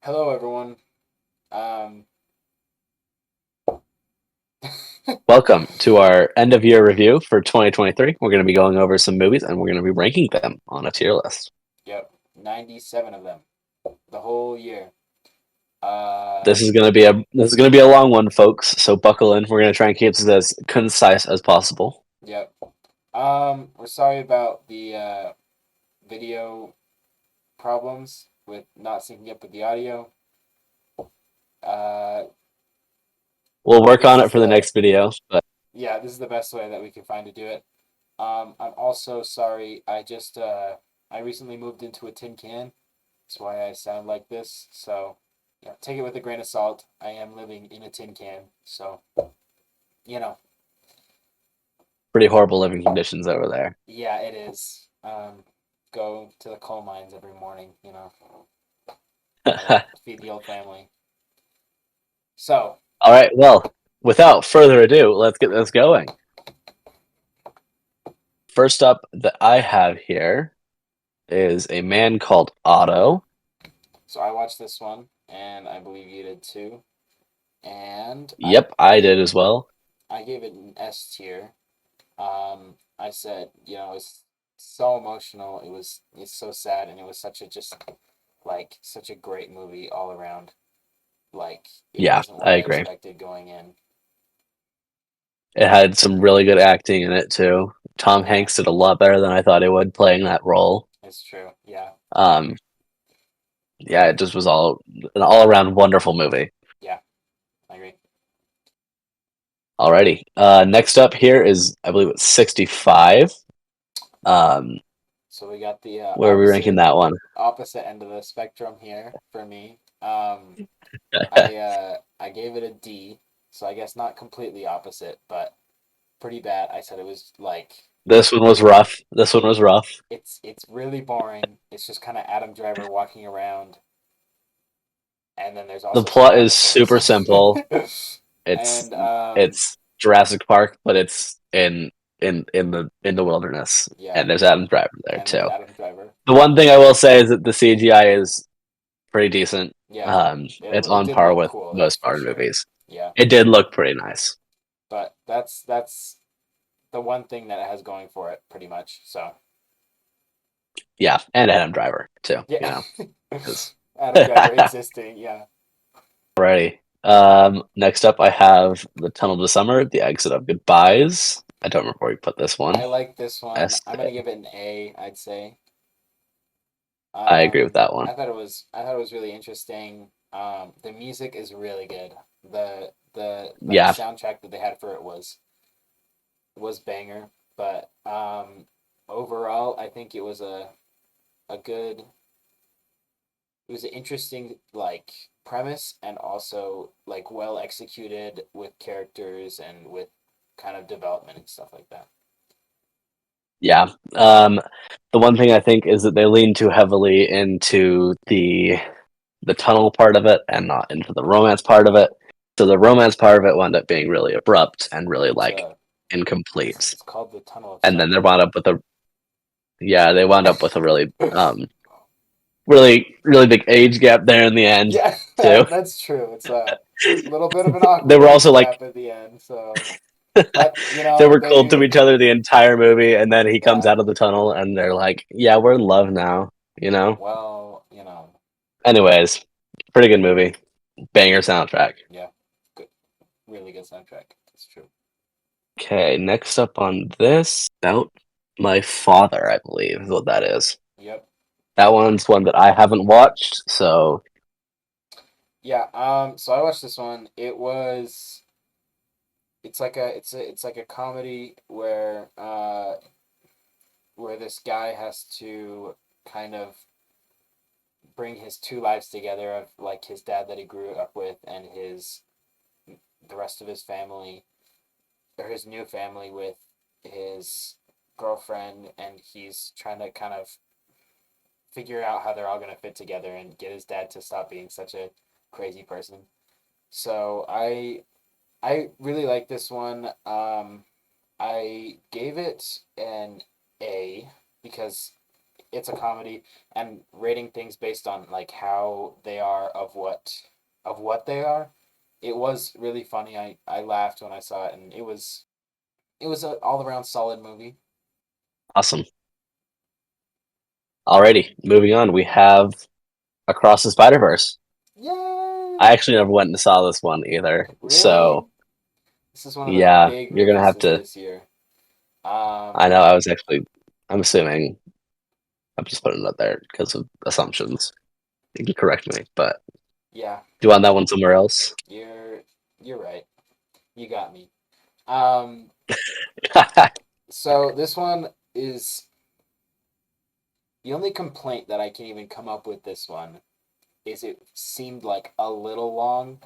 Hello, everyone. Um, Welcome to our end of year review for 2023. We're going to be going over some movies and we're going to be ranking them on a tier list. yep, 97 of them, the whole year. Uh, This is going to be a long one, folks. So buckle in. We're going to try and keep this as concise as possible. yep. We're sorry about the video problems with not syncing up with the audio. Uh, We'll work this on it is for the the next video, but yeah, this is the best way that we can find to do it. I'm also sorry. I recently moved into a tin can. That's why I sound like this. So, yeah, take it with a grain of salt. I am living in a tin can, so you know. pretty horrible living conditions over there. Yeah, it is. Go to the coal mines every morning, gotta feed the old family. So, All right. Well, without further ado, let's get this going. First up that I have here is A Man Called Otto. so I watched this one, and I believe you did too. And Yep, I did as well. I gave it an S tier. I said, it's so emotional. It's so sad, and it was such a great movie all around. Like it Yeah, wasn't what I I agree. expected going in. It had some really good acting in it too. Tom Yeah, Hanks did a lot better than I thought he would playing that role. it's true. Yeah, Um, yeah, it just was an all around wonderful movie. yeah, I agree. Alrighty. Next up here is I believe it's 65. Um, So we got the where are we ranking that one? opposite end of the spectrum here for me. I gave it a D, so I guess not completely opposite, but pretty bad. I said it was like This one was rough. This one was rough. it's really boring. It's just kind of Adam Driver walking around, and then there's The also some plot is dinosaurs. super simple. It's and it's Jurassic Park, but it's in the wilderness, yeah, and there's Adam Driver there and there's too. Adam Driver. The one thing I will say is that the CGI is pretty decent. Yeah, It's it on did par look with cool. That's most for Marvel sure. movies. Yeah, It did look pretty nice. but that's the one thing that it has going for it, pretty much. So Yeah, and Adam Driver too. yeah, 'Cause Adam Driver existing. Yeah, alrighty. Next up, I have The Tunnel to Summer, The Exit of Goodbyes. I don't remember where you put this one. I like this one. S. I'm gonna give it an A. I'd say. I agree with that one. I thought it was really interesting. The music is really good. The like Yeah, soundtrack that they had for it was banger. But overall, I think a good it was an interesting like premise and also like well executed with characters and with kind of development and stuff like that. yeah. The one thing I think is that they lean too heavily into the tunnel part of it and not into the romance part of it. So the romance part of it wound up being really abrupt and really It's like incomplete. it's called the Tunnel of And then they Summer. wound up with a yeah, they wound up with a really big age gap there in the end Yeah, too. that's true. It's a little bit of an They awkward were also age like gap at the end. So, but they were cold to each other the entire movie, and then he comes yeah. out of the tunnel and they're like, "Yeah, we're in love now," you know. Well, Anyways, pretty good movie, banger soundtrack. yeah, good, really good soundtrack. It's true. Okay, next up on this, About My Father, I believe is what that is. Yep. That one's one that I haven't watched, so Yeah. So I watched this one. It's like a comedy where this guy has to kind of bring his two lives together of like his dad that he grew up with and his the rest of his family or his new family with his girlfriend, and he's trying to kind of figure out how they're all going to fit together and get his dad to stop being such a crazy person. So I really like this one. I gave it an A because it's a comedy, and rating things based on like how they are of what they are. It was really funny. I laughed when I saw it, and it was an all around solid movie. Awesome. Alrighty, moving on. We have Across the Spider Verse. Yay! I actually never went and saw this one either, Really? so This is one of the yeah, big you're gonna have releases to. this year. I know. I was actually. I'm assuming. I'm just putting it up there because of assumptions. You can correct me, but Yeah, do you want that one somewhere else? you're you're right. You got me. Um, so this one is the only complaint that I can even come up with this one is it seemed like a little long,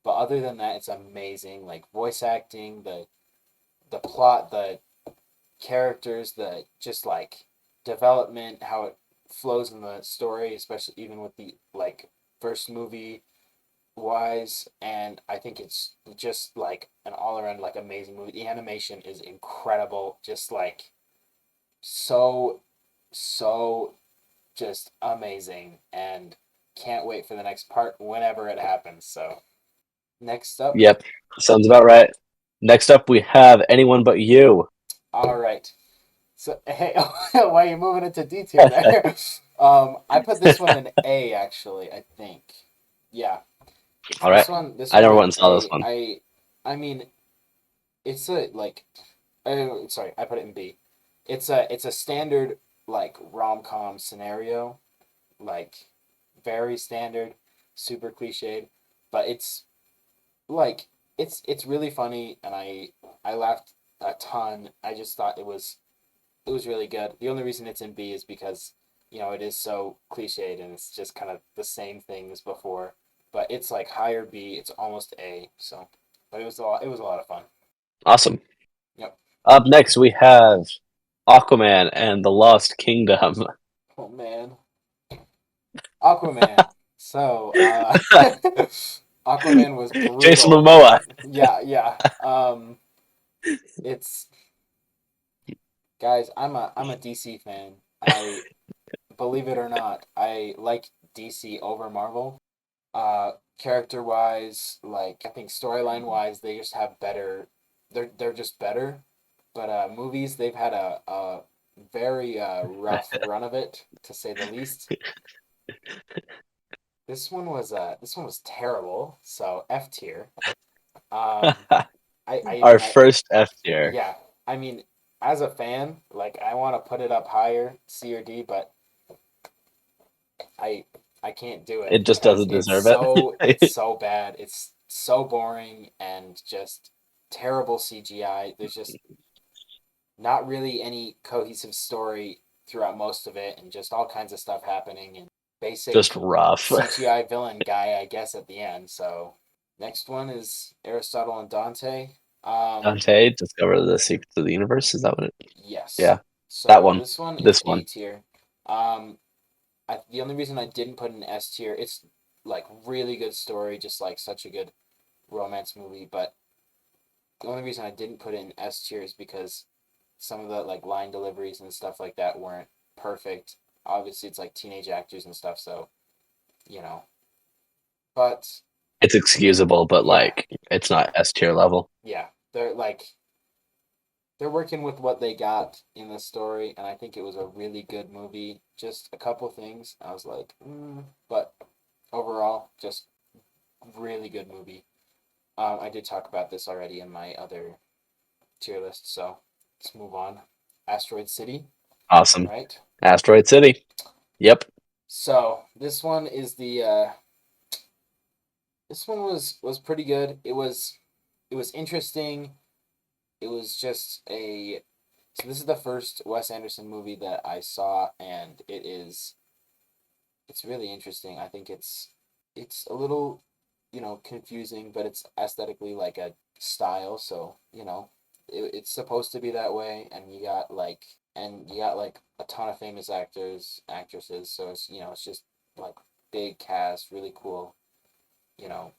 but other than that, it's amazing. Like voice acting, the plot, the characters, the just like development, how it flows in the story, especially even with the like first movie wise, and I think it's just like an all around like amazing movie. The animation is incredible, just like so so just amazing, and can't wait for the next part whenever it happens. So next up, Yep, sounds about right. Next up, we have Anyone But You. all right. So hey, why are you moving into D tier there? I put this one in A actually. I think, yeah. All right, This I one never in went and saw this A. one. I mean, it's a like. Sorry, I put it in B. It's a standard like rom com scenario, like very standard, super cliched, but it's like it's really funny, and I laughed a ton. I just thought it was really good. The only reason it's in B is because it is so cliched and it's just kind of the same thing as before. But it's like higher B. It's almost A. So, but it was a lot. It was a lot of fun. Awesome. Yep. Up next, we have Aquaman and the Lost Kingdom. Oh man, Aquaman. So, Aquaman was Jason brutal. Momoa. Yeah, yeah. It's guys. I'm a DC fan. I believe it or not, I like DC over Marvel. Character wise, like I think storyline wise, they just have better. They're just better. But movies, they've had a very rough run of it, to say the least. This one was terrible. So F tier. Um, I Our mean first F tier. yeah. I mean, as a fan, like I want to put it up higher, C or D, but I I can't do it It just because doesn't deserve it. it's so bad. It's so boring and just terrible CGI. There's just not really any cohesive story throughout most of it, and just all kinds of stuff happening, and Just basic rough. CGI villain guy, I guess, at the end. So next one is Aristotle and Dante. Um, Dante, Discover the Secrets of the Universe. Is that what it? yes. Yeah, that So one. this one is This A one. tier. The only reason I didn't put an S tier, it's like really good story, just like such a good romance movie. But the only reason I didn't put it in S tier is because some of the like line deliveries and stuff like that weren't perfect. Obviously, it's like teenage actors and stuff, so you know. But It's excusable, but yeah, like it's not S tier level. yeah, they're working with what they got in the story, and I think it was a really good movie. Just a couple things I was like, but overall, just really good movie. I did talk about this already in my other tier list, so let's move on. Asteroid City, Awesome. right? Asteroid City. Yep. So this one is the this one was pretty good. It was interesting. It was just a so this is the first Wes Anderson movie that I saw, and it's really interesting. I think it's a little confusing, but it's aesthetically like a style, so it's supposed to be that way, and you got like a ton of famous actors actresses, so it's just like big cast, really cool, you know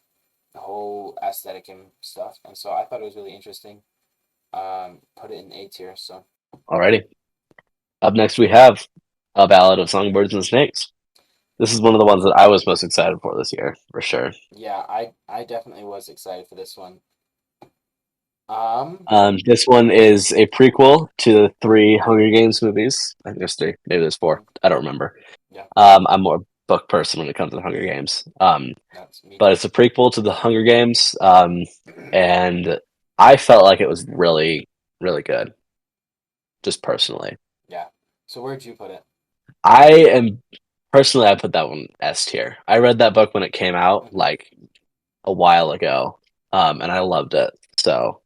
the whole aesthetic and stuff, and so I thought it was really interesting. Put it in A tier. So Alrighty. Up next we have A Ballad of Songbirds and Snakes. This is one of the ones that I was most excited for this year, for sure. Yeah, I definitely was excited for this one. This one is a prequel to the three Hunger Games movies. I think there's three, maybe there's four. mhm, I don't remember. yeah, I'm more a book person when it comes to Hunger Games. that's me But too. it's a prequel to the Hunger Games, and I felt like it was really, really good, just personally. Yeah. So where'd you put it? I am personally, I put that one S tier. I read that book when it came out, Hmm. like a while ago, and I loved it. So,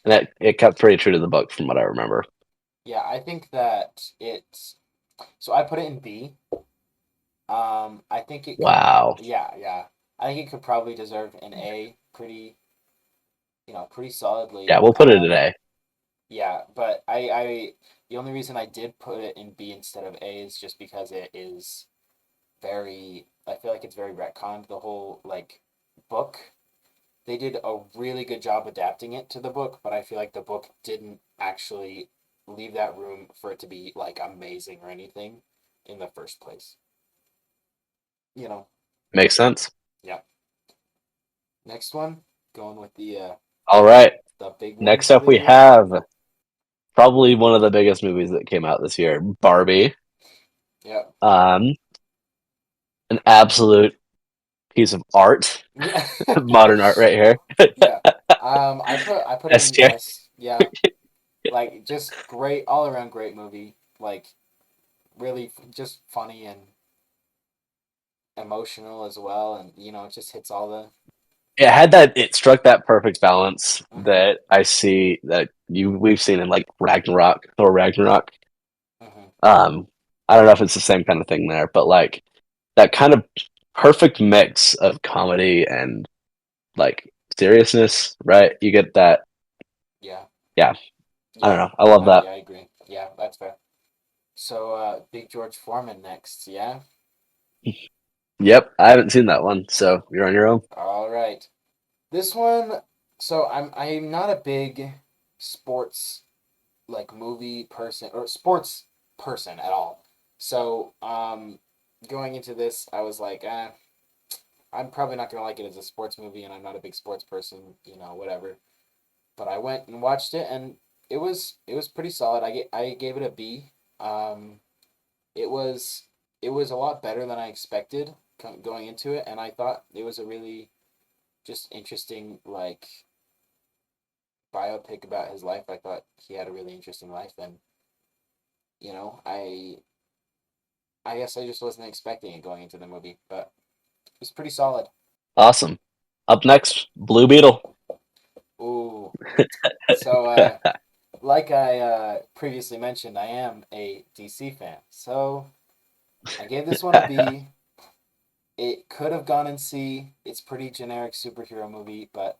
and it kept pretty true to the book from what I remember. Yeah, I think that it's so I put it in B. I think it could, Wow. yeah, yeah. I think it could probably deserve an A pretty, pretty Yeah, solidly. we'll put it today. Yeah, but the only reason I did put it in B instead of A is just because it is I feel like it's very retconned, the whole, like, book. They did a really good job adapting it to the book, but I feel like the book didn't actually leave that room for it to be, like, amazing or anything in the first place. You know? Makes sense. Yeah. Next one, going with All right. the big one Next for up, the we year. have probably one of the biggest movies that came out this year, Barbie. Yeah. Um, an absolute piece of art, Yeah. modern art right here. Yeah. I put it S in tier. S. Yeah. Like, just great, all around great movie. Like, really just funny and emotional as well, and it just hits all the. It struck that perfect balance Hmm. that I see that we've seen in like Ragnarok, Thor Ragnarok. Hmm. Um, I don't know if it's the same kind of thing there, but like that kind of perfect mix of comedy and like seriousness, right? You get that. Yeah. Yeah, I don't Yeah. know. I love that. I agree. Yeah, that's fair. So, Big George Foreman next. Yeah. Yep, I haven't seen that one, so you're on your own. All right. This one. So I'm not a big sports, like, movie person or sports person at all. So, going into this, I was like, I'm probably not gonna like it as a sports movie, and I'm not a big sports person, whatever. But I went and watched it, and it was pretty solid. I gave it a B. It was it was a lot better than I expected going into it, and I thought it was a really just interesting, like, biopic about his life. I thought he had a really interesting life, and I guess I just wasn't expecting it going into the movie, but it was pretty solid. Awesome. Up next, Blue Beetle. Ooh, so like I previously mentioned, I am a DC fan, so I gave this one a B. It could have gone in C. It's pretty generic superhero movie, but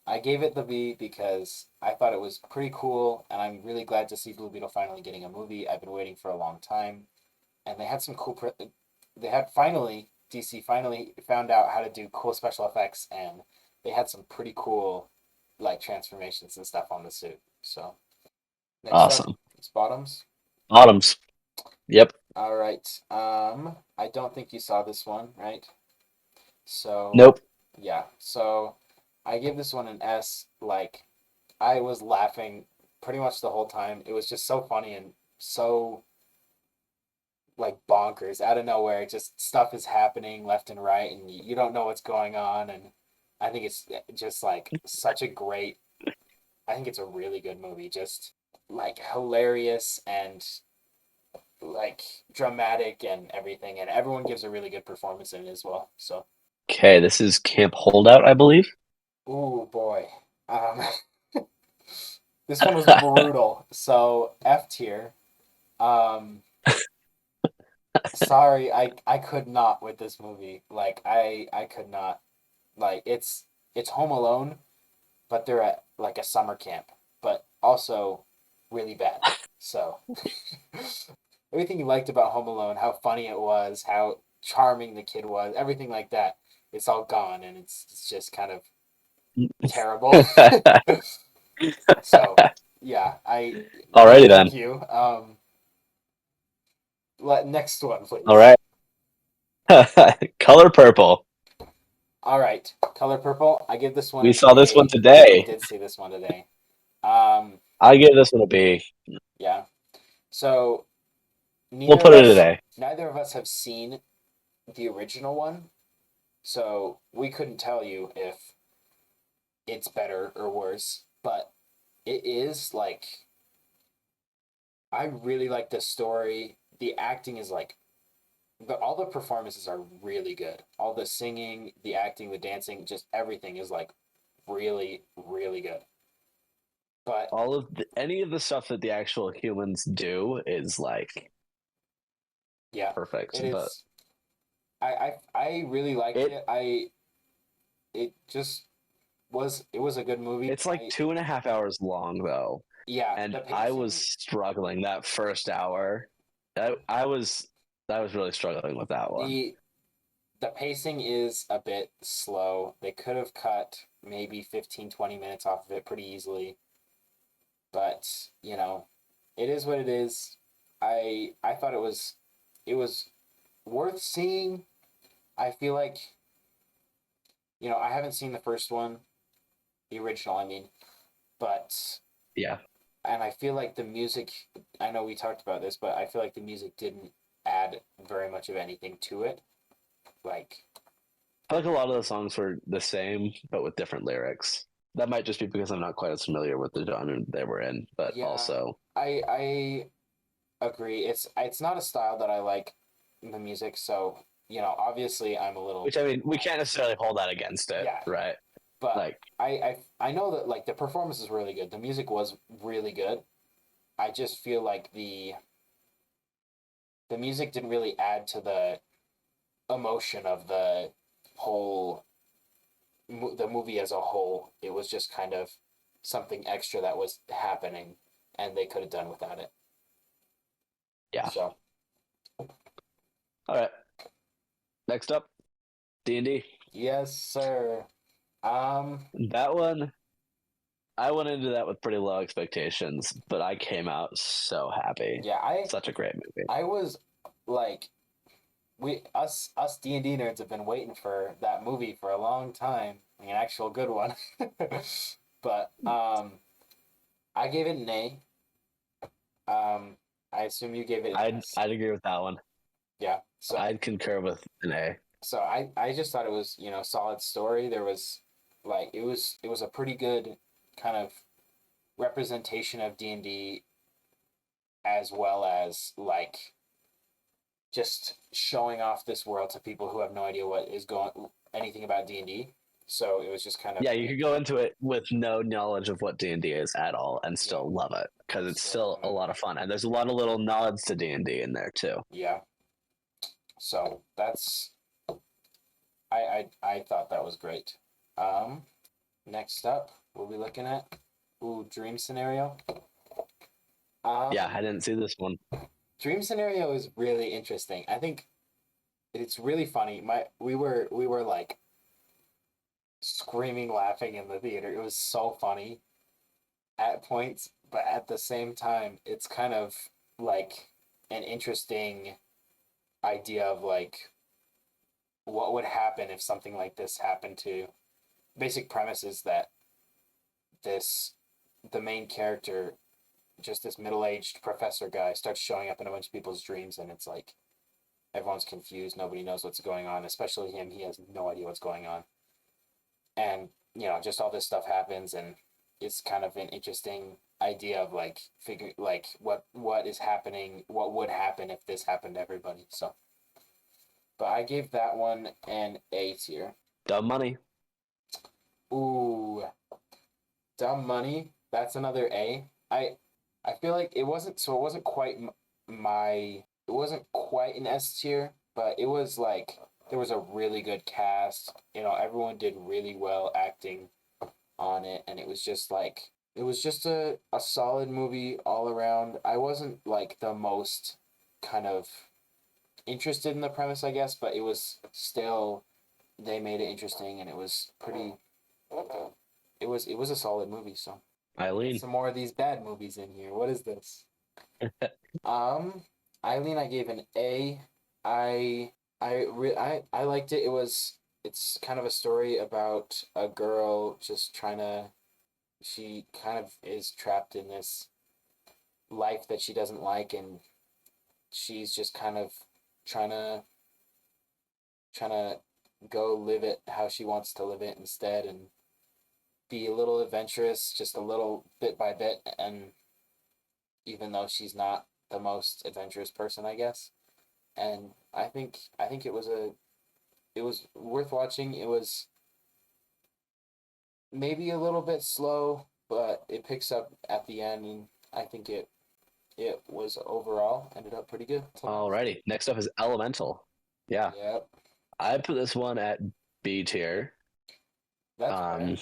I gave it the B because I thought it was pretty cool, and I'm really glad to see Blue Beetle finally getting a movie. I've been waiting for a long time, and they had some cool. They had finally DC finally found out how to do cool special effects, and they had some pretty cool, like, transformations and stuff on the suit. So next up, Awesome. it's Bottoms. Autumns. Yep. All right. I don't think you saw this one, right? So, Nope. yeah. So, I give this one an S. Like, I was laughing pretty much the whole time. It was just so funny and so, like, bonkers out of nowhere. Just stuff is happening left and right, and you don't know what's going on. And I think it's just, like, such a great. I think it's a really good movie. Just, like, hilarious and, like, dramatic and everything, and everyone gives a really good performance in it as well. So, Okay, this is Camp Holdout, I believe. ooh boy, um, this one was brutal. So, F tier. Um, Sorry, I could not with this movie. Like, I could not. Like, it's Home Alone, but they're at, like, a summer camp, but also really bad. So, everything you liked about Home Alone, how funny it was, how charming the kid was, everything like that, it's all gone, and it's just kind of terrible. So, yeah, I no Alrighty thank then. you. Next one, please. All right. Color Purple. All right. Color Purple. I give this one We an saw this one A. We today. did see this one today. Um, I give this one a B. yeah. So We'll put it today. neither of us have seen the original one, so we couldn't tell you if it's better or worse. But it is like I really like the story. The acting is like all the performances are really good. All the singing, the acting, the dancing, just everything is like really, really good. But Any of the stuff that the actual humans do is like yeah, perfect. it But is. I really liked it it. It just it was a good movie. it's like 2.5 hours long though, Yeah, and the I was pacing struggling that first hour. I was really struggling with that one. the the pacing is a bit slow. They could have cut maybe 15-20 minutes off of it pretty easily. But, it is what it is. I thought it was worth seeing. I feel like, I haven't seen the first one, the original, I mean, but Yeah, and I feel like the music, I know we talked about this, but I feel like the music didn't add very much of anything to it. Like, I feel like a lot of the songs were the same but with different lyrics. That might just be because I'm not quite as familiar with the genre they were in, but yeah, also, I agree. It's not a style that I like the music, so obviously I'm a little which I mean, we can't necessarily hold that against it, yeah, right? but Like, I know that like the performance is really good. The music was really good. I just feel like the music didn't really add to the emotion of the whole the movie as a whole. It was just kind of something extra that was happening, and they could have done without it. yeah. So All right. Next up, D&D. yes, sir. Um, That one, I went into that with pretty low expectations, but I came out so happy. yeah, Such a great movie. I was like us D&D nerds have been waiting for that movie for a long time, like an actual good one. But I gave it an A. I assume you gave it an I'd S. I'd agree with that one. Yeah. So I'd concur with an A. I just thought it was, solid story. There was like it was a pretty good kind of representation of D&D, as well as like just showing off this world to people who have no idea what is going anything about D&D. So it was just kind of Yeah, you could go into it with no knowledge of what D&D is at all and yeah, still love it because it's still still love a it. lot of fun and there's a lot of little nods to D&D in there too. Yeah. So that's I thought that was great. Um Next up we'll be looking at dream scenario. Yeah, Um I didn't see this one. Dream scenario is really interesting. I think it's really funny. We were like screaming laughing in the theater. It was so funny at points, but at the same time, it's kind of like an interesting idea of like what would happen if something like this happened to basic premise is that this the main character, just this middle-aged professor guy, starts showing up in a bunch of people's dreams, and it's like everyone's confused, nobody knows what's going on, especially him. He has no idea what's going on, and just all this stuff happens, and it's kind of an interesting idea of like figure like what is happening, what would happen if this happened to everybody. So but I gave that one an A tier. Dumb Money. Ooh, Dumb Money, that's another A. I feel like it wasn't quite my it wasn't quite an S tier, but it was like there was a really good cast. Everyone did really well acting on it, and it was just like it was just a solid movie all around. I wasn't like the most kind of interested in the premise, I guess, but it was still they made it interesting, and it was pretty it was a solid movie. So let me get Eileen. some more of these bad movies in here. What is this? Um Eileen, I gave an A. I liked it. It's kind of a story about a girl just trying to. She kind of is trapped in this life that she doesn't like, and she's just kind of trying to trying to go live it how she wants to live it instead, and be a little adventurous, just a little bit by bit, and even though she's not the most adventurous person, I guess. And I think it was worth watching. It was maybe a little bit slow, but it picks up at the end, and I think it was overall ended up pretty good. Alrighty. Next up is Elemental. Yeah, Yep, I put this one at B tier. that's fair.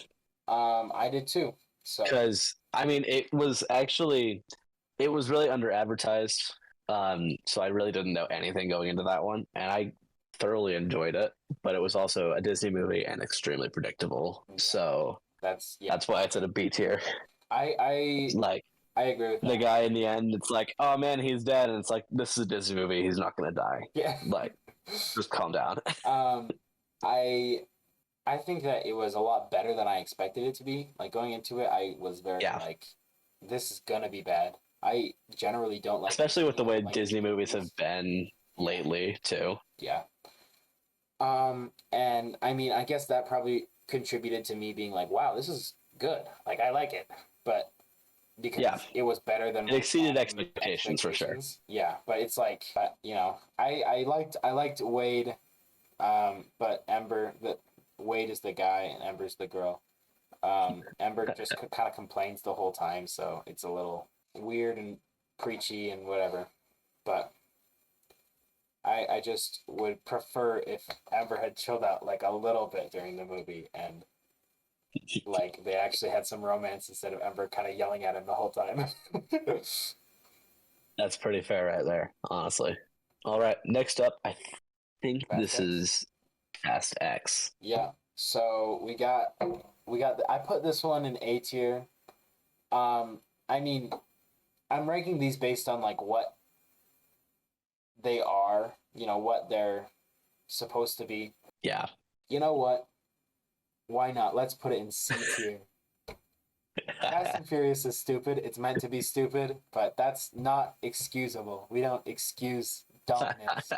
Um, I did too. So because I mean, it was really under advertised. So I really didn't know anything going into that one, and I thoroughly enjoyed it. But it was also a Disney movie and extremely predictable. yeah, So yeah. that's why it's at a B tier. I Like I agree with the that. guy in the end, it's like, oh man, he's dead, and it's like this is a Disney movie. He's not gonna die. Yeah. Like, just calm down. um, I I think that it was a lot better than I expected it to be. Like going into it, I was very Yeah, like, this is gonna be bad. I generally don't like especially with the way lengthy Disney movies have movies. been Yeah, lately too. yeah. And I mean, I guess that probably contributed to me being like, wow, this is good. Like I like it, but Yeah, because it was better than it exceeded my expectations for sure. expectations. Yeah, but it's like, I liked Wade, but Ember, the Wade is the guy and Ember's the girl. Ember just kind of complains the whole time, so it's a little weird and preachy and whatever. But I just would prefer if Ember had chilled out like a little bit during the movie, and like they actually had some romance instead of Ember kind of yelling at him the whole time. That's pretty fair right there, honestly. All right, next up, I think Fast this X. is Fast X. Yeah. So we got. I put this one in A tier. I mean, I'm ranking these based on like what they are. What they're supposed to be. Yeah. You know what? Why not? Let's put it in C tier. Fast and Furious is stupid. It's meant to be stupid, but that's not excusable. We don't excuse dumbness.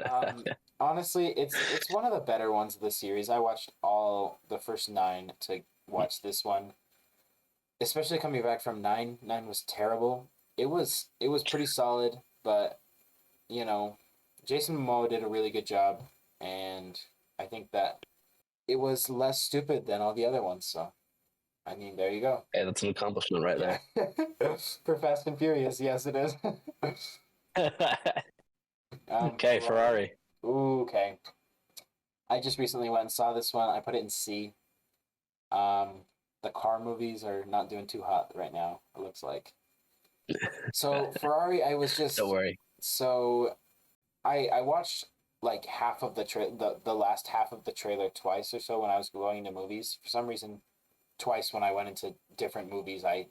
Um, honestly, it's one of the better ones of the series. I watched all the first nine to watch this one, especially coming back from nine. Nine was terrible. It was pretty solid, but you know, Jason Momoa did a really good job, and I think that it was less stupid than all the other ones. So, I mean, there you go. Hey, that's an accomplishment right Yeah. For Fast and Furious, yes, it is. there. Okay, Ferrari. Ooh, okay. I just recently went and saw this one. I put it in C. The car movies are not doing too hot right now, it looks like. So Ferrari, I was just Don't worry. so I watched like half of the last half of the trailer twice or so when I was going to movies. For some reason, twice when I went into different movies, I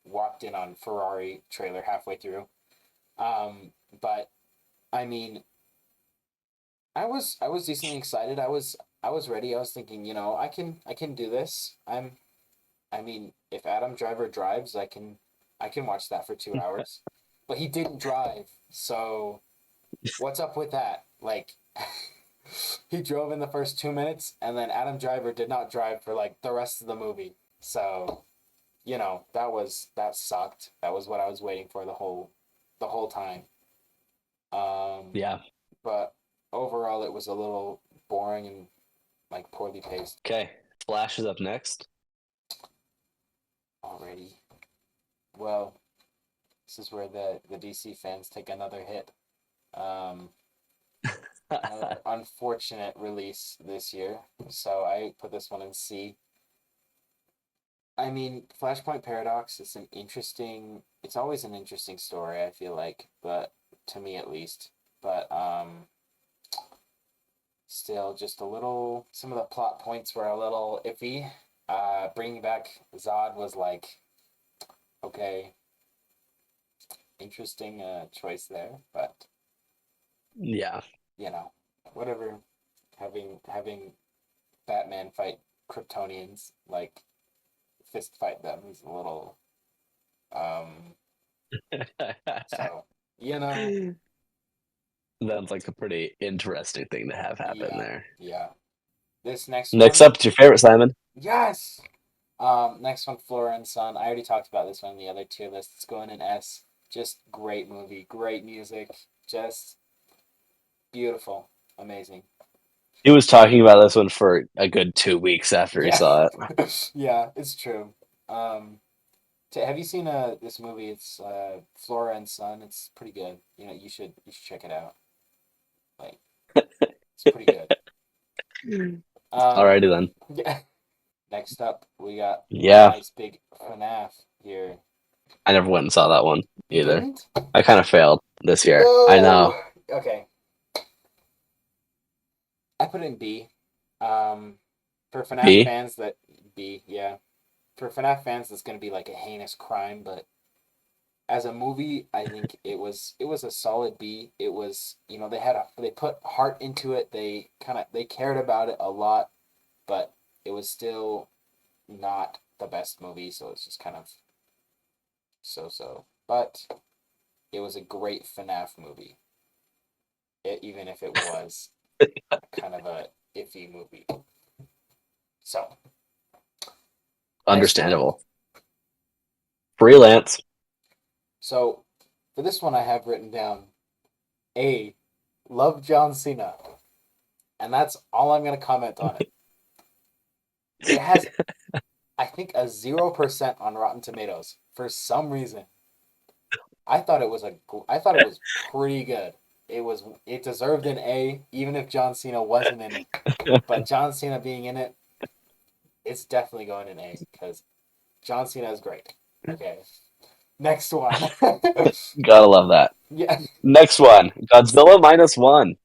walked in on Ferrari trailer halfway through. But I mean, I was decently excited. I was ready. I was thinking, I can do this. I mean, if Adam Driver drives, I can watch that for 2 hours. But he didn't drive, so what's up with that? Like he drove in the first 2 minutes, and then Adam Driver did not drive for like the rest of the movie. So, that sucked. That was what I was waiting for the whole time. Um, Yeah. but overall, it was a little boring and like poorly paced Okay. Flash is up next. already. Well, this is where the DC fans take another hit. Um, Another unfortunate release this year. So I put this one in C. I mean, Flashpoint Paradox is it's always an interesting story, I feel like, but to me at least. But still just some of the plot points were a little iffy. Bringing back Zod was like, okay, interesting choice there, but Yeah. you know, whatever. Having Batman fight Kryptonians, like fist fight them, is a little um. So you know, That's like a pretty interesting thing to have happen yeah, there. yeah. This next Next one, up, it's your favorite, Simon. yes. Next one, Flora and Son. I already talked about this one in the other tier list. It's going in S. Just great movie, great music, just beautiful, amazing. He was talking about this one for a good 2 weeks after he Yeah, saw it. yeah, it's true. Um, have you seen this movie? It's Flora and Son. It's pretty good. You know, you should check it out. Like, it's pretty good. Um, Alrighty then. yeah. Next up, we got Yeah, nice big FNAF here. I never went and saw that one You either. didn't? I kind of failed this year. I know. No. Okay, I put it in B. Um, for FNAF B? fans, that B, yeah. For FNAF fans, that's gonna be like a heinous crime, but as a movie, I think it was a solid B. It was, they put heart into it. They cared about it a lot, but it was still not the best movie, so it's just kind of so. But it was a great FNAF movie, even if it was kind of a iffy movie. So next one. Understandable. Freelance. So for this one, I have written down A. Love John Cena, and that's all I'm gonna comment on it. It has, I think, a 0% on Rotten Tomatoes for some reason. I thought it was pretty good. It deserved an A, even if John Cena wasn't in it. But John Cena being in it, it's definitely going in A because John Cena is great. Okay, next one. Gotta love that. Yeah. Next one, Godzilla minus one.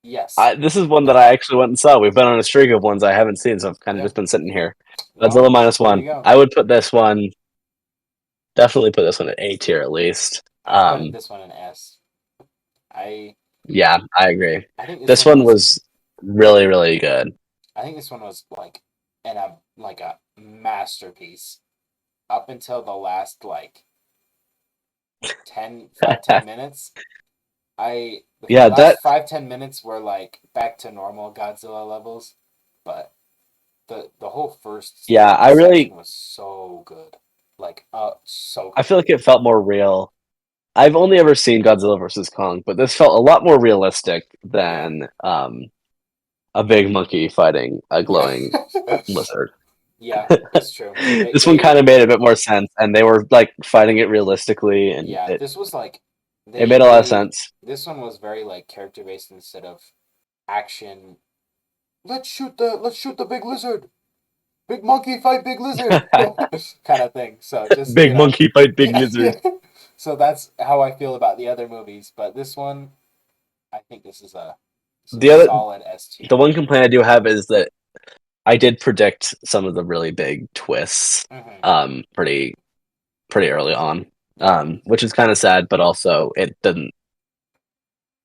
Yes. This is one that I actually went and saw. We've been on a streak of ones I haven't seen, so I've kind of just Yep. been sitting here. Godzilla Well, minus there one. you go. I would put this one, definitely put this one at A tier at least. I put this one in S. I Yeah, I agree. I think this This one one was was really, really good. I think this one was like a masterpiece up until the last like 10 minutes. The Yeah, that last 5-10 minutes were like back to normal Godzilla levels, but the whole first yeah, I section really was so good, like so I good. feel like it felt more real. I've only ever seen Godzilla versus Kong, but this felt a lot more realistic Yeah, than a big monkey fighting a yeah, glowing lizard. yeah. It's true. They This one kind they of made a bit more sense, and they were like fighting it realistically, and yeah. it This was like it they made a lot of they sense. this one was very like character based instead of action. Let's shoot the big lizard. Big monkey fight big lizard kind of thing. So just Big monkey fight big yeah, lizard. yeah. So that's how I feel about the other movies. But this one, I think this is a The other, solid S the tier. one complaint I do have is that I did predict some of the really big twists, Hmm. pretty early on, Yeah, which is kind of sad, but also it didn't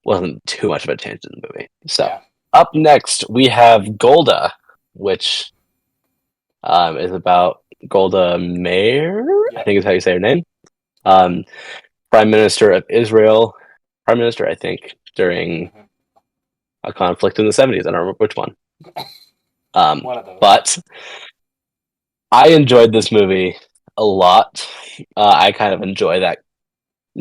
wasn't too much of a change in the movie. So yeah, up next we have Golda, which is about Golda Meir, I yep. think is how you say her name. Um, Prime Minister of Israel, Prime Minister, I think, during Hmm. a conflict in the 70s. I don't remember which one. Um, One of those. but I enjoyed this movie a lot. I kind of enjoy that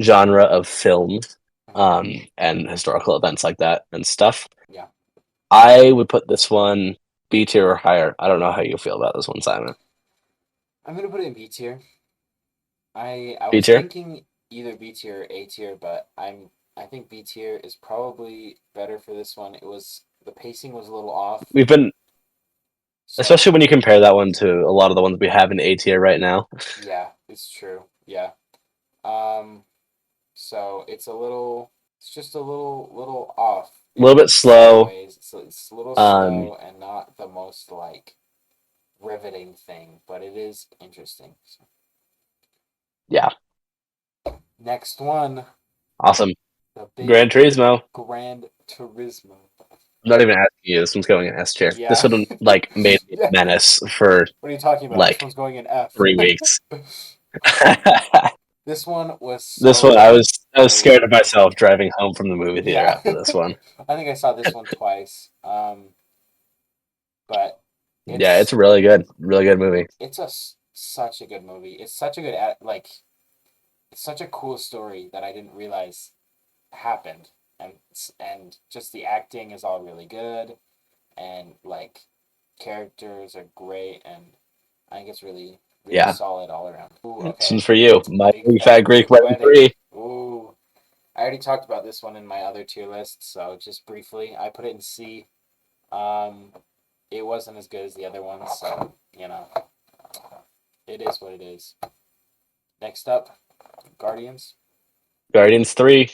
genre of film Hmm. and historical events like that and stuff. Yeah, I would put this one B tier or higher. I don't know how you feel about this one, Simon. I'm gonna put it in B tier. I B was tier. thinking either B tier or A tier, but I think B tier is probably better for this one. The pacing was a little off, We've been, especially so when you compare that one to a lot of the ones we have in A tier right now. yeah, it's true. Yeah. Um, so it's just a little off A little bit in some slow. ways. It's a little Um, slow and not the most like riveting thing, but it is interesting. So, yeah. Next one, Awesome. the big Gran Turismo. Gran Turismo. I'm not even asking you. This one's going in S tier. This Yeah. one like made me Yeah. menace for What are you talking about? This like one's going in F. 3 weeks. This one was This one, I so was scared of great. myself driving home from the movie theater Yeah. after this one. I think I saw this one twice. But Yeah, it's it's really good movie. such a good movie. It's such a good like it's such a cool story that I didn't realize happened, and just the acting is all really good, and like characters are great, and I think it's really Yeah, solid all around. Ooh, this okay. one's for you. My Big Big Fat Fat Greek Greek Wedding Wedding. 3. Ooh, I already talked about this one in my other tier list, so just briefly, I put it in C. Um, it wasn't as good as the other ones, so it is what it is. Next up, Guardians. Guardians 3.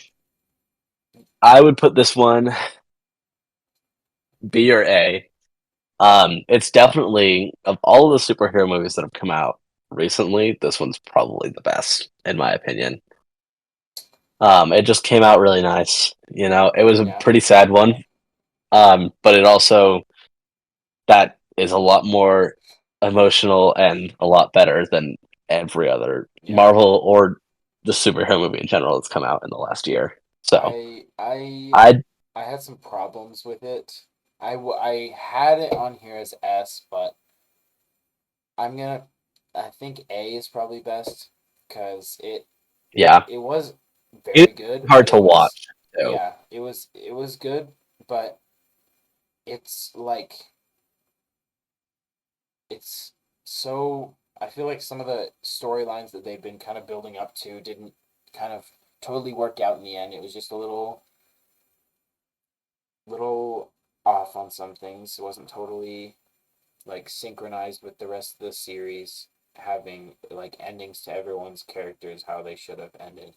I would put this one B or A. It's definitely of all of the superhero movies that have come out recently, this one's probably the best in my opinion. It just came out really nice. You know, it was a Yeah, pretty sad one. But it also that is a lot more emotional and a lot better than every other yeah. Marvel or the superhero movie in general that's come out in the last year. So I I I I had some problems with it. I had it on here as S, but I'm gonna. I think A is probably best because yeah, it was it's very good, hard but to watch too. yeah, it was good, but it's like it's so I feel like some of the storylines that they've been kind of building up to didn't kind of totally work out in the end. It was just a little off on some things. It wasn't totally like synchronized with the rest of the series having like endings to everyone's characters how they should have ended.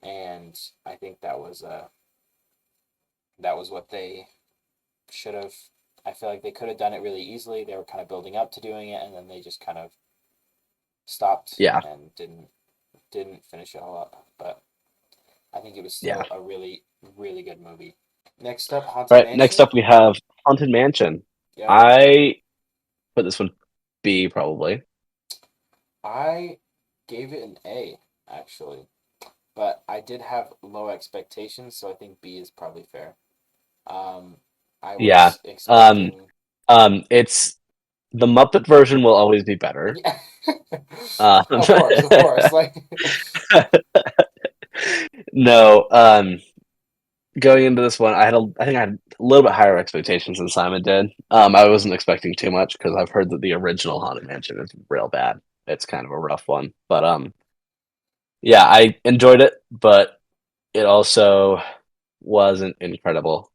And I think that was what they should have. I feel like they could have done it really easily. They were kind of building up to doing it, and then they just kind of stopped Yeah, and didn't finish it all up. But I think it was yeah. still a really good movie. Next up, Haunted Right. Next Mansion. up, we have Haunted Mansion. Yep, I put this one B probably. I gave it an A actually, but I did have low expectations, so I think B is probably fair. Um, I Yeah. was Um. expecting, It's the Muppet version will always be better. yeah, Um, of course, like, no. Going into this one, I think I had a little bit higher expectations than Simon did. I wasn't expecting too much because I've heard that the original Haunted Mansion is real bad. It's kind of a rough one, but yeah, I enjoyed it, but it also wasn't incredible.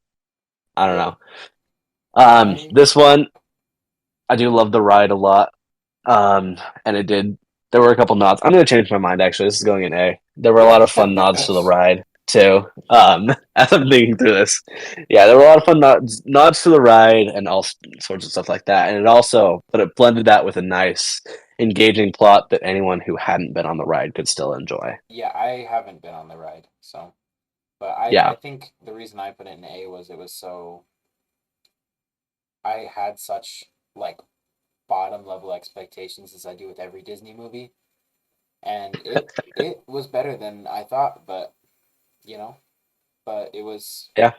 I don't yeah, know. I This one, I do love the ride a lot. And it did. There were a couple nods. I'm gonna change my mind. Actually, this is going in A. There were a yeah, lot of fun nods to the ride too. As I'm thinking through this, yeah, there were a lot of fun nods to the ride and all sorts of stuff like that. And but it blended that with a nice, engaging plot that anyone who hadn't been on the ride could still enjoy. yeah, I haven't been on the ride, so, but I Yeah, think the reason I put it in A was it was so I had such like bottom level expectations as I do with every Disney movie, and it was better than I thought, but you know, but it was. yeah.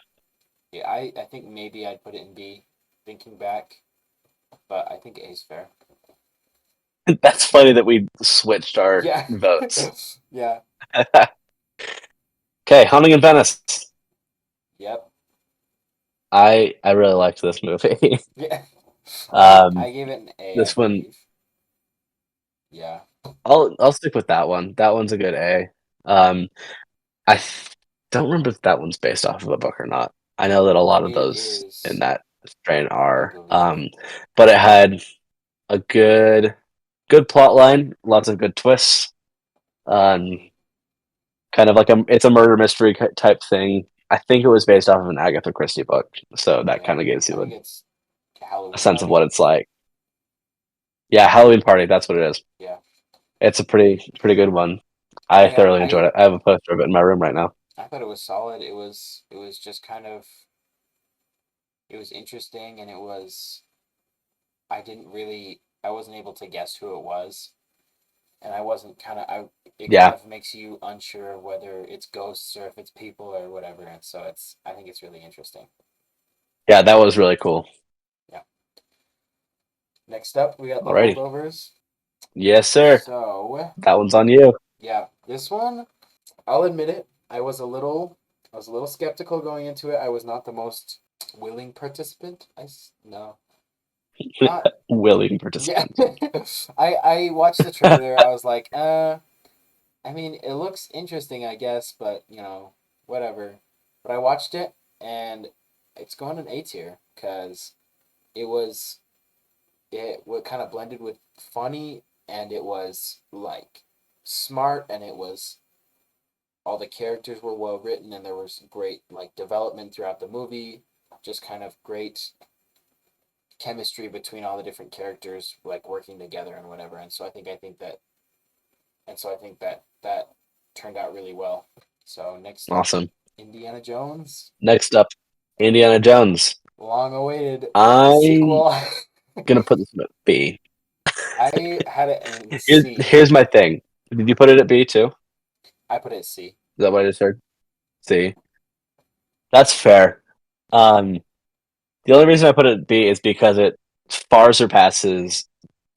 Yeah, I think maybe I'd put it in B, thinking back, but I think A's fair. That's funny that we switched our Yeah, votes. yeah, Okay, Haunting in Venice. yep, I really liked this movie. yeah. I um, I gave it an A, I this one believe. Yeah, I'll stick with that one. That one's a good A. I don't remember if that one's based off of a book or not. I know that a lot of it those in is, that strain I are. believe. But it had a good plot line, lots of good twists. Um, kind of like it's a murder mystery type thing. I think it was based off of an Agatha Christie book, so that Yeah, kind of gives I you think it's a Halloween sense of Party. what it's like. Yeah, Halloween Party. That's what it is. Yeah, It's a pretty good one. I I thoroughly enjoyed I it. I have a poster of it in my room right now. I thought it was solid. It was just kind of it was interesting, and I wasn't able to guess who it was, and I wasn't kind of I it kind Yeah, of makes you unsure of whether it's ghosts or if it's people or whatever, and so I think it's really interesting. yeah, that was really cool. Yeah. Next up, we got The Alrighty, Holdovers. yes, sir. So That one's on you. yeah, this one, I'll admit it, I was a little skeptical going into it. I was not the most willing participant. No, not Willing yeah. participant. I watched the trailer. I was like, I mean, it looks interesting, I guess, but whatever. But I watched it, and it's going an A tier because it was what kind of blended with funny, and it was like smart, and it was all the characters were well written, and there was great like development throughout the movie. Just kind of great chemistry between all the different characters, like working together and whatever. And so I think that that turned out really well. So next up, Awesome. Indiana Jones, Next up, Indiana Jones. long awaited I'm sequel. gonna put this at B. I had it in Here's C. here's my thing. Did you put it at B too? Is I put it C. that what I just heard? C. That's fair. Um, the only reason I put it at B is because it far surpasses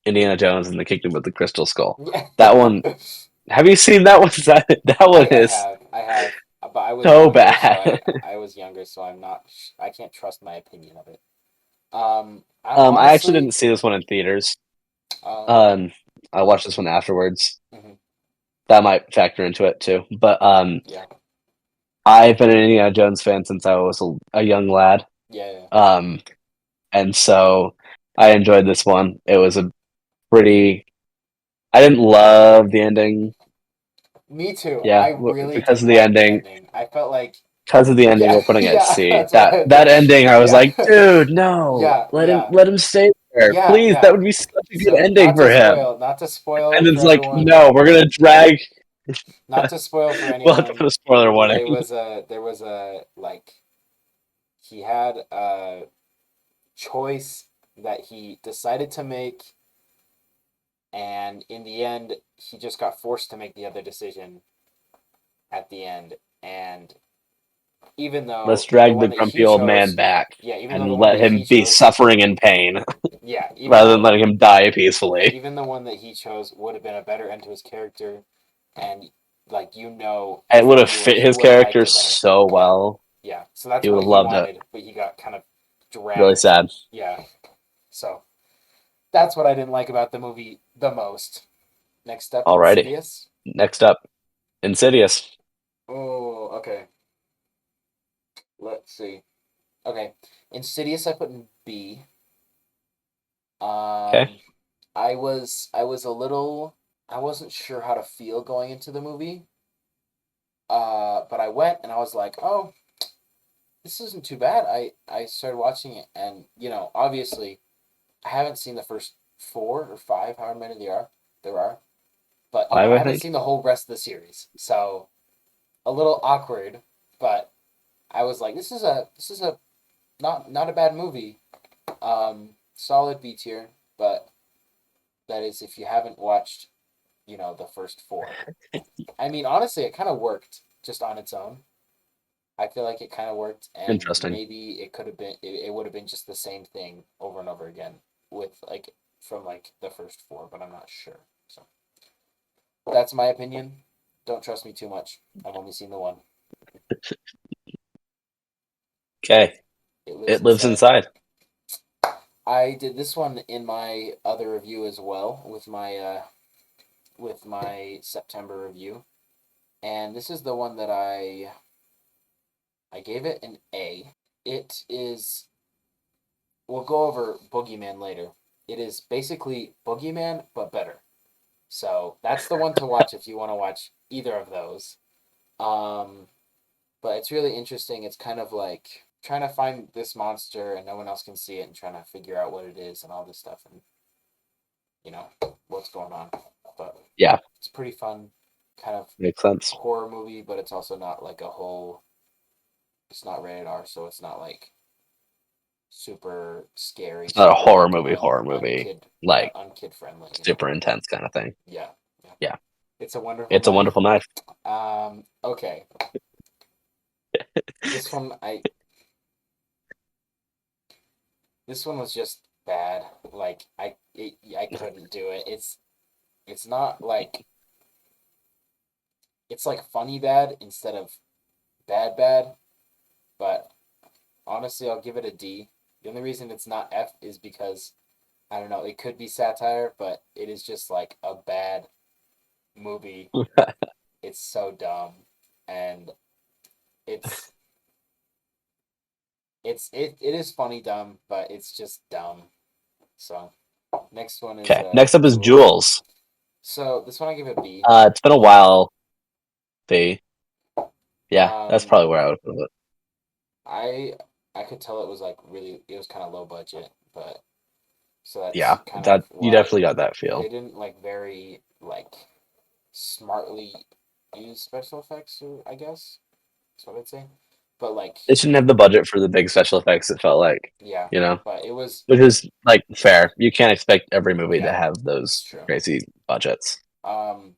Indiana Jones and the Kingdom of the Crystal Skull. Yeah. That one. Have you seen that one? That one is I have, but I was so younger, so bad. I was younger, so I can't trust my opinion of it. I I actually honestly, didn't see this one in theaters. um, Um, I watched this one afterwards. mhm, That might factor into it too. But yeah, I've been an Indiana Jones fan since I was a young lad. yeah, yeah. Um, and so I enjoyed this one. It was a pretty. I didn't love the ending. Me too. Yeah, I really because of didn't the like the ending. ending. I felt like, Because of the ending, yeah, we're putting it at yeah, C. that's That why, that ending, I was yeah, like, dude, no, yeah, yeah, let him stay there, yeah, please. That yeah. would be such a good So ending for him. not to spoil And for it's like, everyone, no, we're gonna drag. not to spoil for We'll have to anyone. put a spoiler warning. There was a like he had a choice that he decided to make, and in the end, he just got forced to make the other decision at the end. And even Let's though the drag the one that grumpy he old man chose, back yeah, even though the and one let that he him be chose, suffering in pain yeah, rather than letting him die peacefully. even the one that he chose would have been a better end to his character, and like It for would the have fit viewers, you his would have liked character it better. so Yeah, well. yeah. So that's He would what have he loved it. wanted, but he got kind of Really dragged. sad. Yeah. So that's what I didn't like about the movie the most. Next up, Alrighty. Insidious. Next up, Insidious. Oh, okay. Let's see. Okay, Insidious I put in B. Okay. I was a little I wasn't sure how to feel going into the movie. But I went and I was like, oh, this isn't too bad. I started watching it, and obviously I haven't seen the first 4 or 5, however many there are, but Five, I I haven't think. seen the whole rest of the series, so a little awkward. But I was like, this is a not a bad movie. Solid B tier, but that is if you haven't watched, the first 4. I mean, honestly, it kind of worked just on its own. I feel like it kind of worked, and Interesting. maybe it would have been just the same thing over and over again with like from like the first 4, but I'm not sure. So that's my opinion. Don't trust me too much. I've only seen the one. Okay. It lives It lives inside. inside. I did this one in my other review as well with my September review, and this is the one that I gave it an A. It is. We'll go over Boogeyman later. It is basically Boogeyman but better. So that's the one to watch if you want to watch either of those. Um, but it's really interesting. It's kind of like trying to find this monster and no one else can see it and trying to figure out what it is and all this stuff and you know what's going on. But Yeah. it's pretty fun. kind of Makes sense. horror movie, but it's also not like a whole. It's not rated R, so it's not like super scary, It's not a super like horror movie, like unkid friendly. You know? super intense kind of thing. Yeah, yeah. Yeah, It's a Wonderful it's a Knife. wonderful knife. Okay. This one I this one was just bad. Like I couldn't do it. It's not like it's like funny bad instead of bad bad, but honestly I'll give it a D. The only reason it's not F is because I don't know, it could be satire, but it is just like a bad movie. It's so dumb and it's it is funny dumb, but it's just dumb. So next one is Okay, next up is Jules. Jules. So this one I give a B. It's been a while. B. Yeah, that's Um, probably where I would put it. I I could tell it was like really it was kind of low budget, but so Yeah, that's kind of that you why definitely got that they feel. didn't like very like smartly use special effects, or I guess that's what I'd say. But like It shouldn't have the budget for the big special effects. It felt like, yeah, you know, but it was which is like fair. You can't expect every movie to yeah, have it's those true. crazy budgets, Um,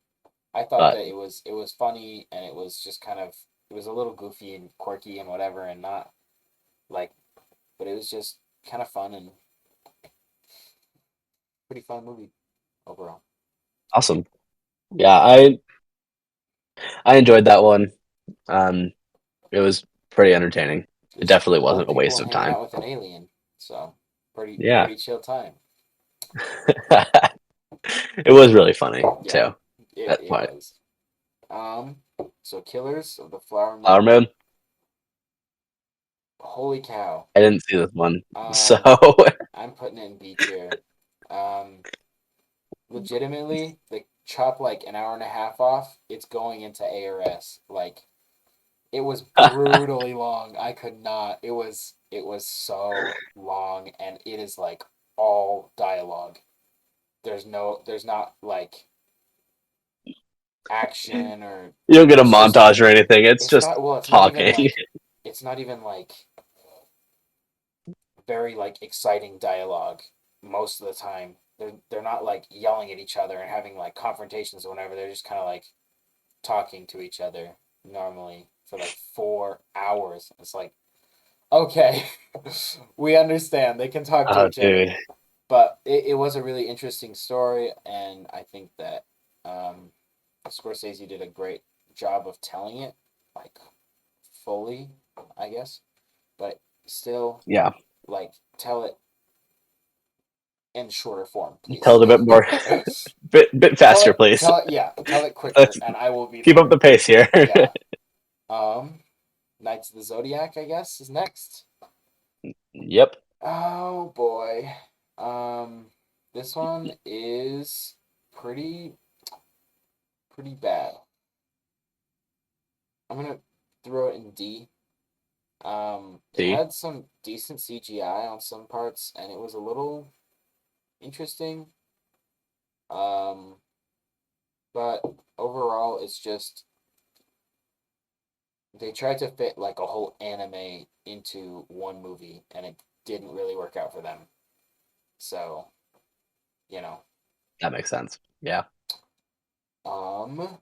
I thought but that it was funny and it was just kind of it was a little goofy and quirky and whatever and not like but it was just kind of fun and pretty fun movie overall. awesome. Yeah, I enjoyed that one. Um, it was pretty entertaining. It Just definitely a lot of wasn't a people waste of hanging time. out with an alien, so Yeah, pretty chill time. it was really funny Yeah, too. That it point. was. Um, so Killers of the Flower Flower Moon. Moon. Holy cow. I didn't see this one, so Um, I'm putting it in B tier. Um, legitimately, they chop like an hour and a half off. It's going into ARS. Like it was brutally long. I could not. It was so long, and it is like all dialogue. There's not like action or you don't get a it's just montage or anything. It's it's just not well talking. it's not even like very like exciting dialogue most of the time. They're not like yelling at each other and having like confrontations or whatever. They're just kind of like talking to each other normally for like 4 hours. It's like okay, we understand they can talk to Oh, each other, dude. but it was a really interesting story, and I think that Scorsese did a great job of telling it, like fully, I guess, but still, Yeah. like tell it in shorter form, please. Tell it a bit more, bit faster, please. Tell it quicker, Let's and I will be keep up there. the pace here. Yeah. Um, Knights of the Zodiac, I guess, is next. Yep. Oh boy. Um, this one is pretty pretty bad. I'm gonna throw it in D. It See. had some decent CGI on some parts, and it was a little interesting. Um, but overall, it's just they tried to fit like a whole anime into one movie, and it didn't really work out for them. So, you know, That makes sense. Yeah. um,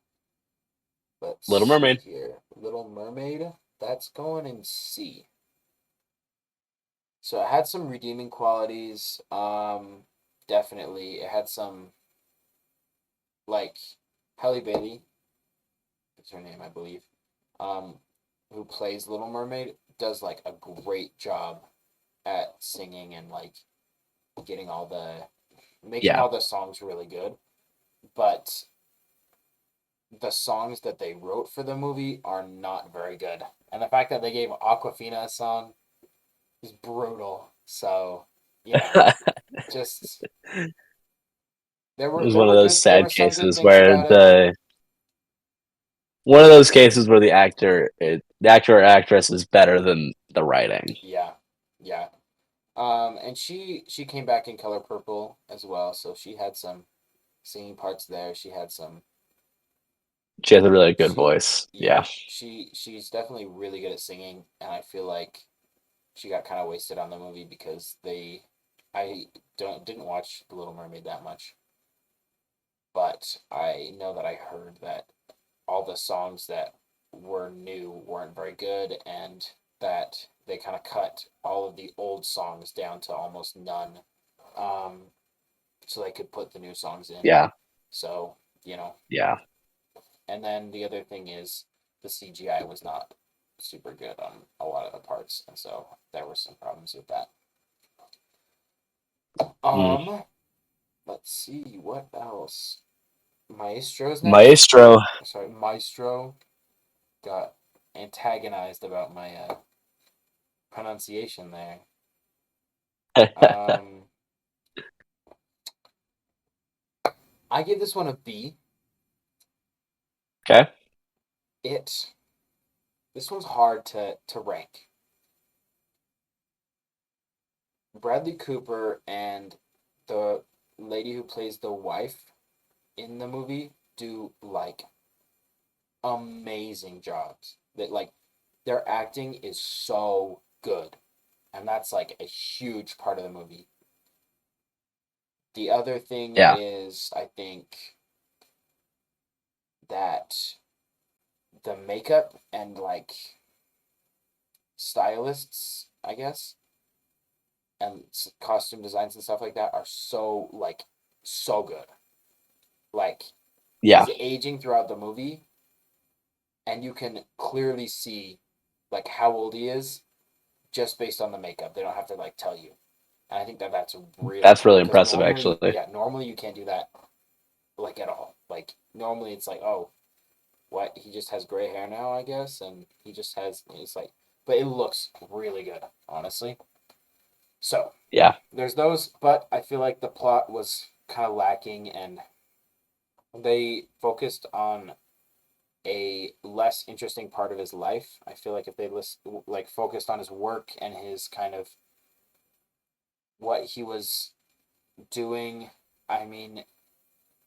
let's Little see Mermaid. here. Little Mermaid, that's going in C. So it had some redeeming qualities. Definitely, it had some like Halle Bailey, is her name, I believe. Um, who plays Little Mermaid does like a great job at singing and like getting all the making Yeah. all the songs really good. But the songs that they wrote for the movie are not very good. And the fact that they gave Aquafina a song is brutal. So, you know, It just was one of those there sad were some good cases things where about it. the actor or actress is better than the writing. Yeah. Yeah. And she came back in Color Purple as well, so she had some singing parts there. She had some She has a really good She, voice. yeah, Yeah. she's definitely really good at singing, and I feel like she got kind of wasted on the movie because I didn't watch The Little Mermaid that much, but I know that I heard that all the songs that were new weren't very good, and that they kind of cut all of the old songs down to almost none, um, so they could put the new songs in. Yeah. So, you know, Yeah. and then the other thing is the CGI was not super good on a lot of the parts, and so there were some problems with that. Mm. Um, let's see what else. Maestro's next. Maestro. Sorry, Maestro got antagonized about my pronunciation there. Um, I give this one a B. Okay. It this one's hard to rank. Bradley Cooper and the lady who plays the wife in the movie do like amazing jobs. That like their acting is so good, and that's like a huge part of the movie. The other thing Yeah. is, I think that the makeup and like stylists, I guess, and costume designs and stuff like that are so like so good. Like Yeah. he's aging throughout the movie, and you can clearly see like how old he is just based on the makeup. They don't have to like tell you. And I think that that's really That's cool really because impressive, normally, actually. yeah, normally you can't do that like at all. Like normally it's like, oh, what? He just has gray hair now, I guess, and he just has. It's like, but it looks really good, honestly. So Yeah. there's those, but I feel like the plot was kind of lacking, and they focused on a less interesting part of his life. I feel like if they like focused on his work and his kind of what he was doing, I mean,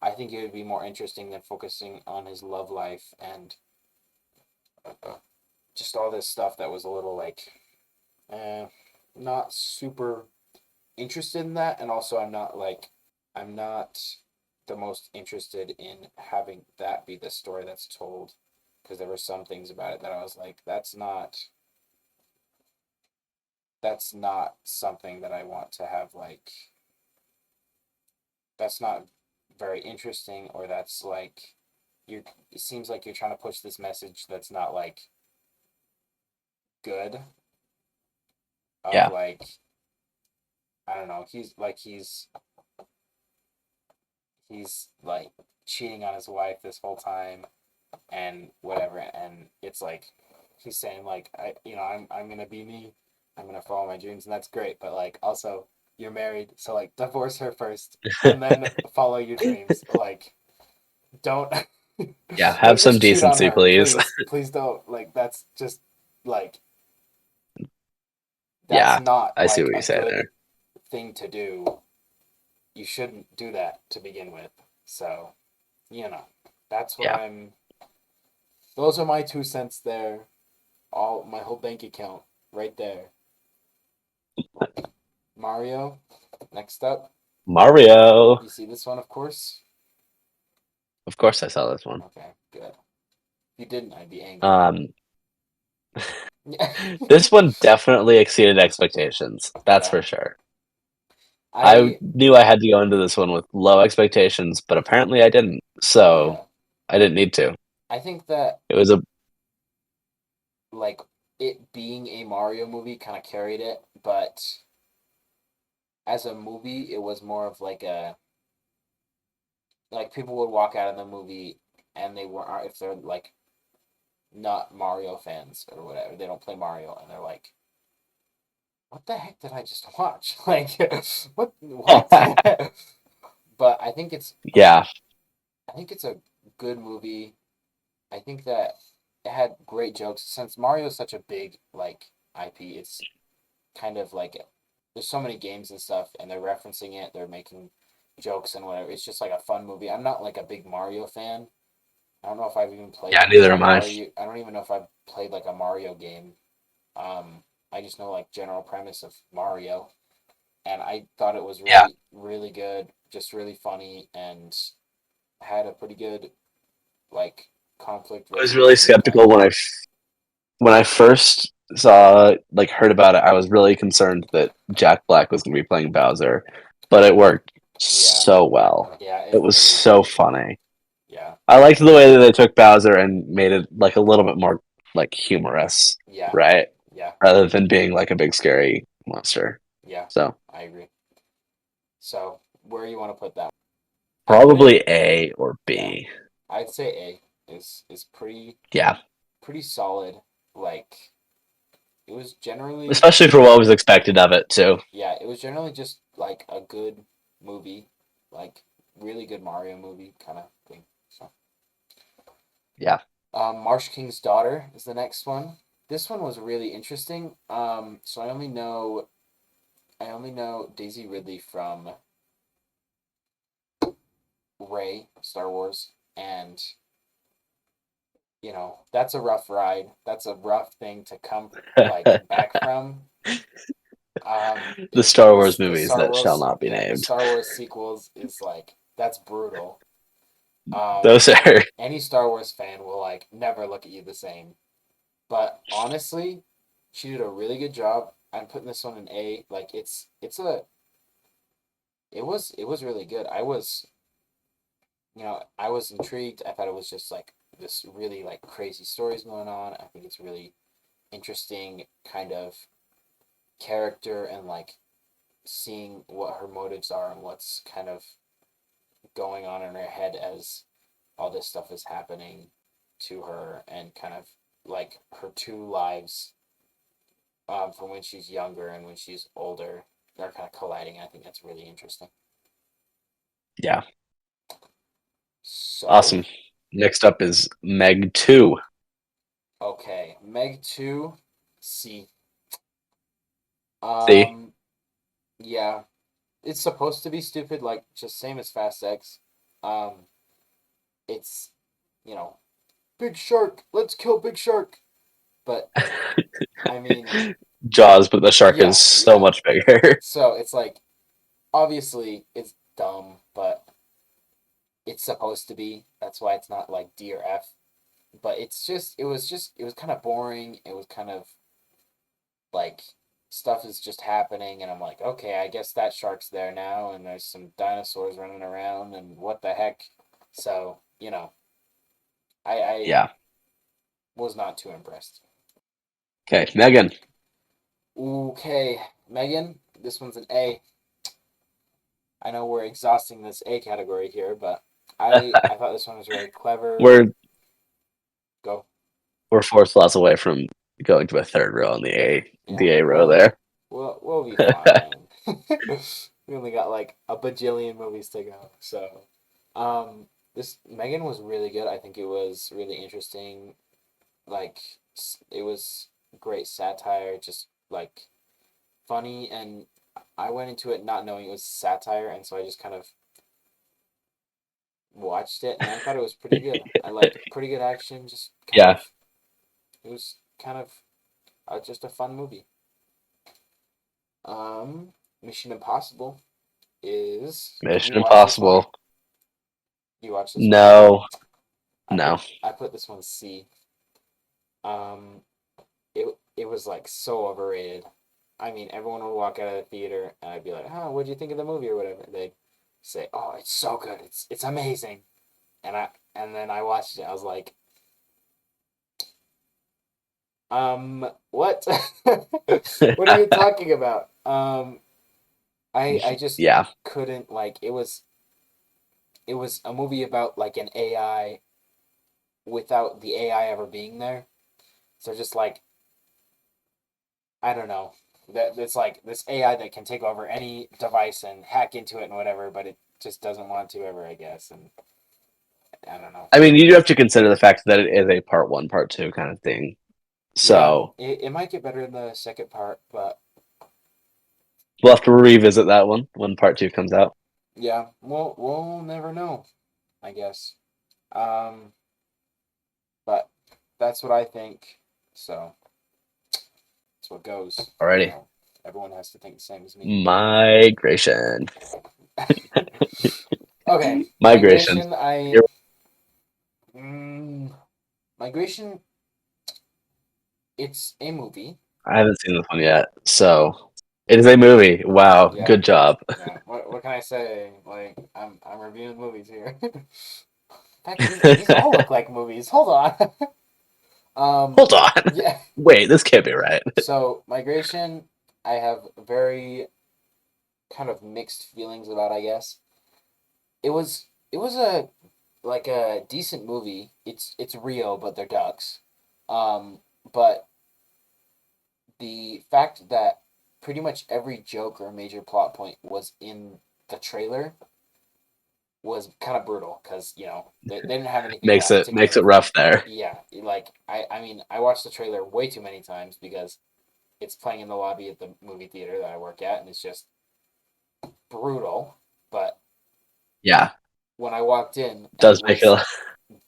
I think it would be more interesting than focusing on his love life and just all this stuff that was a little like, eh, not super interested in that. And also, I'm not the most interested in having that be the story that's told because there were some things about it that I was like, that's not something that I want to have like that's not very interesting or that's like you're it seems like you're trying to push this message that's not like good of Yeah. like I don't know he's like cheating on his wife this whole time and whatever and it's like he's saying like I'm gonna be me, I'm gonna follow my dreams, and that's great, but like also you're married, so like divorce her first and then follow your dreams. Like don't Yeah. Have don't some just cheat on decency, her, please. please don't. Like that's just like that's Yeah. not I see like what you're a saying good there. thing to do. You shouldn't do that to begin with. So you know that's what Yeah. I'm those are my 2 cents there. All my whole bank account right there. Mario, next up. Mario. You see this one, of course. Of course, I saw this one. Okay, good. If you didn't, I'd be angry. Um, this one definitely exceeded expectations. That's Okay. for sure. I I knew I had to go into this one with low expectations, but apparently I didn't. So yeah. I didn't need to. I think that It was a like it being a Mario movie kind of carried it, but as a movie, it was more of like a like people would walk out of the movie and they weren't if they're like not Mario fans or whatever, they don't play Mario and they're like, what the heck did I just watch? Like what? But yeah, I think it's a good movie. I think that it had great jokes since Mario is such a big like IP. It's kind of like there's so many games and stuff, and they're referencing it. They're making jokes and whatever. It's just like a fun movie. I'm not like a big Mario fan, I don't know if I've even played Yeah, neither a am I. Mario. I don't even know if I've played like a Mario game. I just know like general premise of Mario, and I thought it was Yeah, really good, just really funny, and had a pretty good like conflict I was really resolution kind skeptical of. when I first saw like heard about it. I was really concerned that Jack Black was going to be playing Bowser, but it worked Yeah, so well. yeah, It it was really so did. funny. Yeah, I liked the way that they took Bowser and made it like a little bit more like humorous, yeah, right? yeah, Rather than being like a big scary monster. yeah. So I agree. So where you want to put that? I put it. probably A or Yeah, B. I'd say A is Yeah, pretty solid. Like it was generally, especially for what was expected of it too. yeah, it was generally just like a good movie, like really good Mario movie kind of thing. So, Yeah. Marsh King's Daughter is the next one. This one was really interesting. So I only know Daisy Ridley from Rey, Star Wars, and that's a rough ride. That's a rough thing to come like back from. The Star Wars The movies Star that shall Wars, not be yeah, the named. Star Wars sequels is like that's brutal. Those are Any Star Wars fan will like never look at you the same. But honestly, she did a really good job. I'm putting this one in A. Like it was really good. I was intrigued. I thought it was just like this really like crazy stories going on. I think it's really interesting kind of character and like seeing what her motives are and what's kind of going on in her head as all this stuff is happening to her and kind of like her two lives from when she's younger and when she's older are kind of colliding. I think that's really interesting. yeah, So, awesome. Next up is Meg 2. okay, Meg 2, C. See? Um, yeah, it's supposed to be stupid, like just same as Fast X. Um, it's, you know, Big Shark, let's kill Big Shark. But I mean, Jaws, but the shark is yeah, so yeah. much bigger. So it's like obviously it's dumb, but it's supposed to be. That's why it's not like D or F. But it was kind of boring. It was kind of like stuff is just happening and I'm like, okay, I guess that shark's there now and there's some dinosaurs running around and what the heck. So, I Yeah. was not too impressed. Okay, Megan. Okay, Megan, this one's an A. I know we're exhausting this A category here, but I thought this one was really clever. we're Go. we're four slots away from going to a third row on Yeah, the A row well, there. we'll be fine. We only got like a bajillion movies to go. So, this Megan was really good. I think it was really interesting. Like it was great satire, just like funny, and I went into it not knowing it was satire, and so I just kind of watched it, and I thought it was pretty good. I liked pretty good action, just kind Yeah, of it was kind of just a fun movie. Mission Impossible is. Did you Mission watch this one? Impossible. You watched this one? No, I no. put I put this one C. Um, it was like so overrated. I mean, everyone would walk out of the theater, and I'd be like, "Oh, what do you think of the movie or whatever?" They'd say, "Oh, it's so good. It's amazing." And then I watched it. I was like, what? What are you talking about? I just Yeah, couldn't like it was a movie about like an AI without the AI ever being there. So just like I don't know. That it's like this AI that can take over any device and hack into it and whatever, but it just doesn't want to ever, I guess. And I don't know. I mean, you do have to consider the fact that it is a part one, part two kind of thing. Yeah, So it might get better in the second part, but we'll have to revisit that one when part two comes out. yeah, we'll never know, I guess. Um, But that's what I think. So that's what goes. You Alrighty. know, everyone has to think the same as me. Migration. Okay, Migration. migration. I You're, mm, migration. It's a movie. I haven't seen this one yet, so it is a movie. Wow, Yeah, good job. yeah. What can I say? Like I'm reviewing movies here. In fact, these all look like movies. Hold on. Hold on. Yeah. Wait, this can't be right. So migration, I have very kind of mixed feelings about. I guess it was a like a decent movie. It's real, but they're ducks. But the fact that pretty much every joke or major plot point was in the trailer was kind of brutal because they didn't have anything Makes left it to makes it give. rough there. Yeah, like I mean I watched the trailer way too many times because it's playing in the lobby at the movie theater that I work at, and it's just brutal. But Yeah, when I walked in and it does make was it.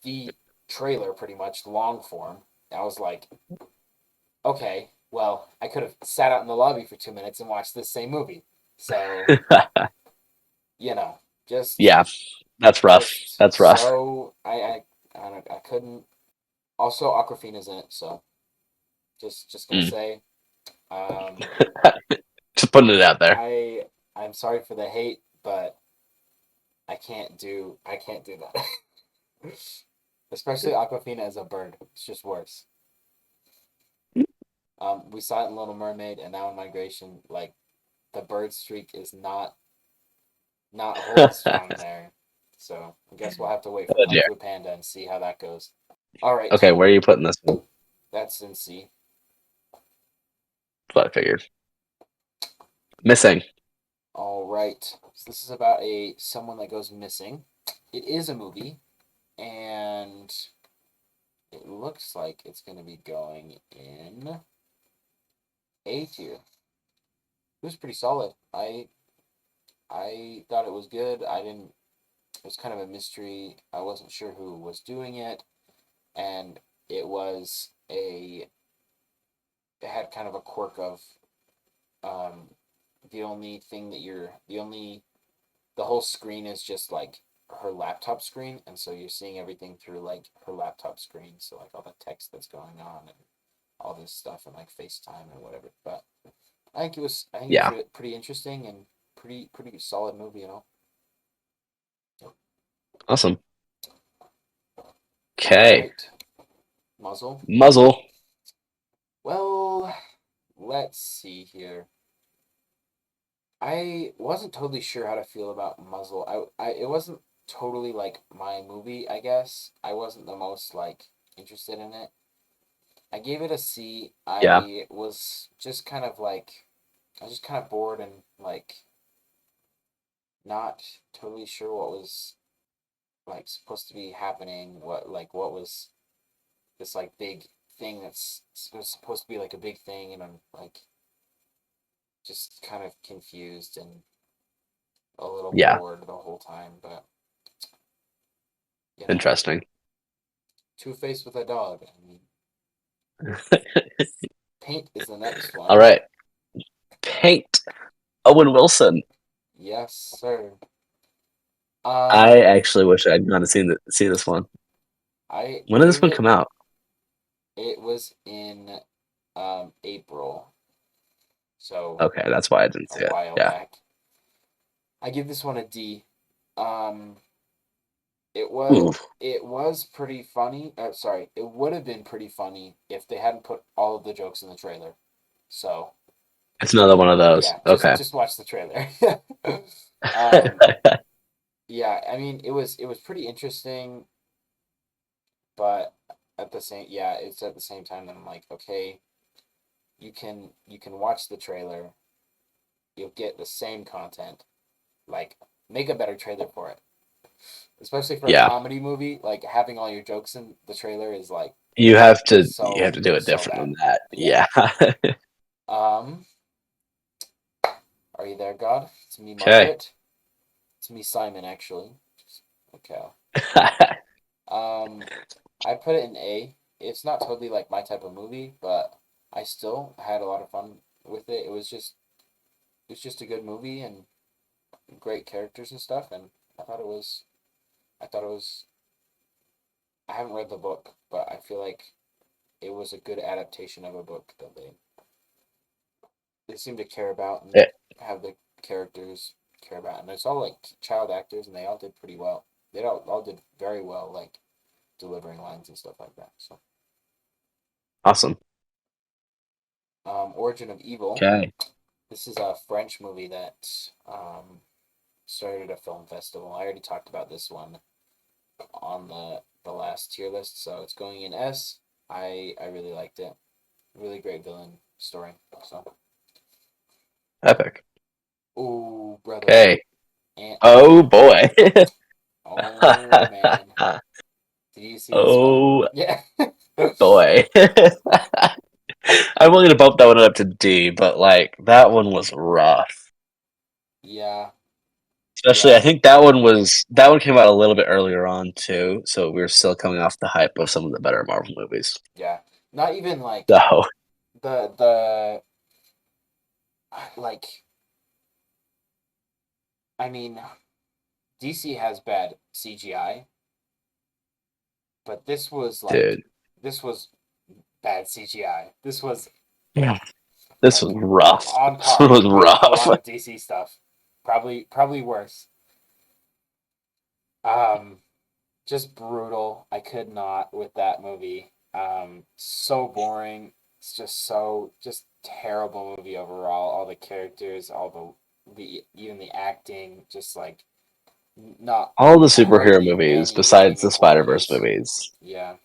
the trailer pretty much long form, I was like, okay, well, I could have sat out in the lobby for 2 minutes and watched this same movie. So, you know, just Yeah, that's rough. just That's rough. so I couldn't. Also, Aquafina's in it, so just gonna Mm. say, um, Just putting it out there. I'm sorry for the hate, but I can't do that. Especially Aquafina as a bird. It's just worse. We saw it in Little Mermaid, and now in Migration, like the bird streak is not holding strong there. So I guess we'll have to wait for Oh Kung dear. Fu Panda and see how that goes. All right, Okay, where are you putting this one? that's in C. That's what I figured. Missing. All right, so this is about a someone that goes missing. It is a movie, and it looks like it's going to be going in A tier. It was pretty solid. I thought it was good. I didn't. It was kind of a mystery. I wasn't sure who was doing it, and it was a. It had kind of a quirk of um, the only thing that the whole screen is just like her laptop screen, and so you're seeing everything through like her laptop screen. So like all the text that's going on and all this stuff and like FaceTime and whatever. But I think it was Yeah, really pretty interesting and pretty solid movie. awesome. All Okay, right, Muzzle. muzzle. Well, let's see here. I wasn't totally sure how to feel about Muzzle. It wasn't totally like my movie, I guess. I wasn't the most like interested in it. I gave it a C. Yeah, I was just kind of like I was just kind of bored and like not totally sure what was like supposed to be happening. What was this like big thing that's was supposed to be like a big thing, and I'm like just kind of confused and a little yeah. bored the whole time. But you know, Interesting. Two Face with a dog. I mean, Paint is the next All one. right, Paint. Owen Wilson. Yes, sir. I Um, actually wish I'd gone to see this one. I When did this gave one come it. out? It was in April, so Okay, that's why I didn't a see it. while Yeah. back. I give this one a D. Um, it Ooh, was pretty funny. Sorry, it would have been pretty funny if they hadn't put all of the jokes in the trailer. So it's another one of those. yeah, Okay. just watch the trailer. um, yeah, I mean it was pretty interesting, but at the same yeah, it's at the same time that I'm like, okay, you can watch the trailer, you'll get the same content. Like make a better trailer for it. Especially for a Yeah, comedy movie, like having all your jokes in the trailer is like you have to so do it so different bad. than that. Yeah. Yeah. Um, are you there, God? It's me, Okay. Margaret. It's me, Simon, actually. Okay. Um, I'd put it in A. It's not totally like my type of movie, but I still had a lot of fun with it. It was just a good movie and great characters and stuff, and I thought it was I thought it was I haven't read the book, but I feel like it was a good adaptation of a book that they seem to care about and Yeah. have the characters care about. And it's all like child actors, and they all did pretty well. They all did very well, like delivering lines and stuff like that. So, Awesome. Origin of Evil. Okay. This is a French movie that started a film festival. I already talked about this one on the last tier list, so it's going in S. I really liked it. Really great villain story. So, Epic. oh brother, Okay. Ant Oh Man. boy. Oh man, did you see this one? Oh Yeah. boy. I'm willing to bump that one up to D, but like that one was rough. Yeah, Especially, I yeah, think that one came out a little bit earlier on too, so we were still coming off the hype of some of the better Marvel movies. yeah. Not even like So, the like. I mean, DC has bad CGI, but dude, this was bad CGI. This was yeah, this was like rough. on This one par was with a rough. lot of DC stuff. Probably worse. Um, just brutal. I could not with that movie. So boring. It's just terrible movie overall. All the characters, all the even the acting, just like not All the superhero hardly movies, any besides the redeeming Spider Verse qualities. movies, Yeah.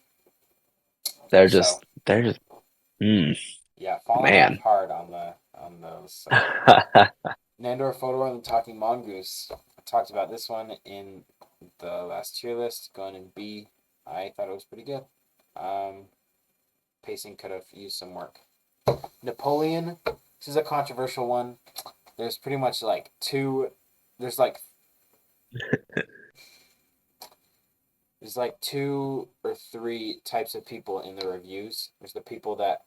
they're So just they're just mm, yeah, falling off man. hard on those. So Nandor Fodor and the Talking Mongoose. I talked about this one in the last tier list, going in B. I thought it was pretty good. Um, Pacing could have used some work. Napoleon. This is a controversial one. There's pretty much like two. There's like there's like two or three types of people in the reviews. There's the people that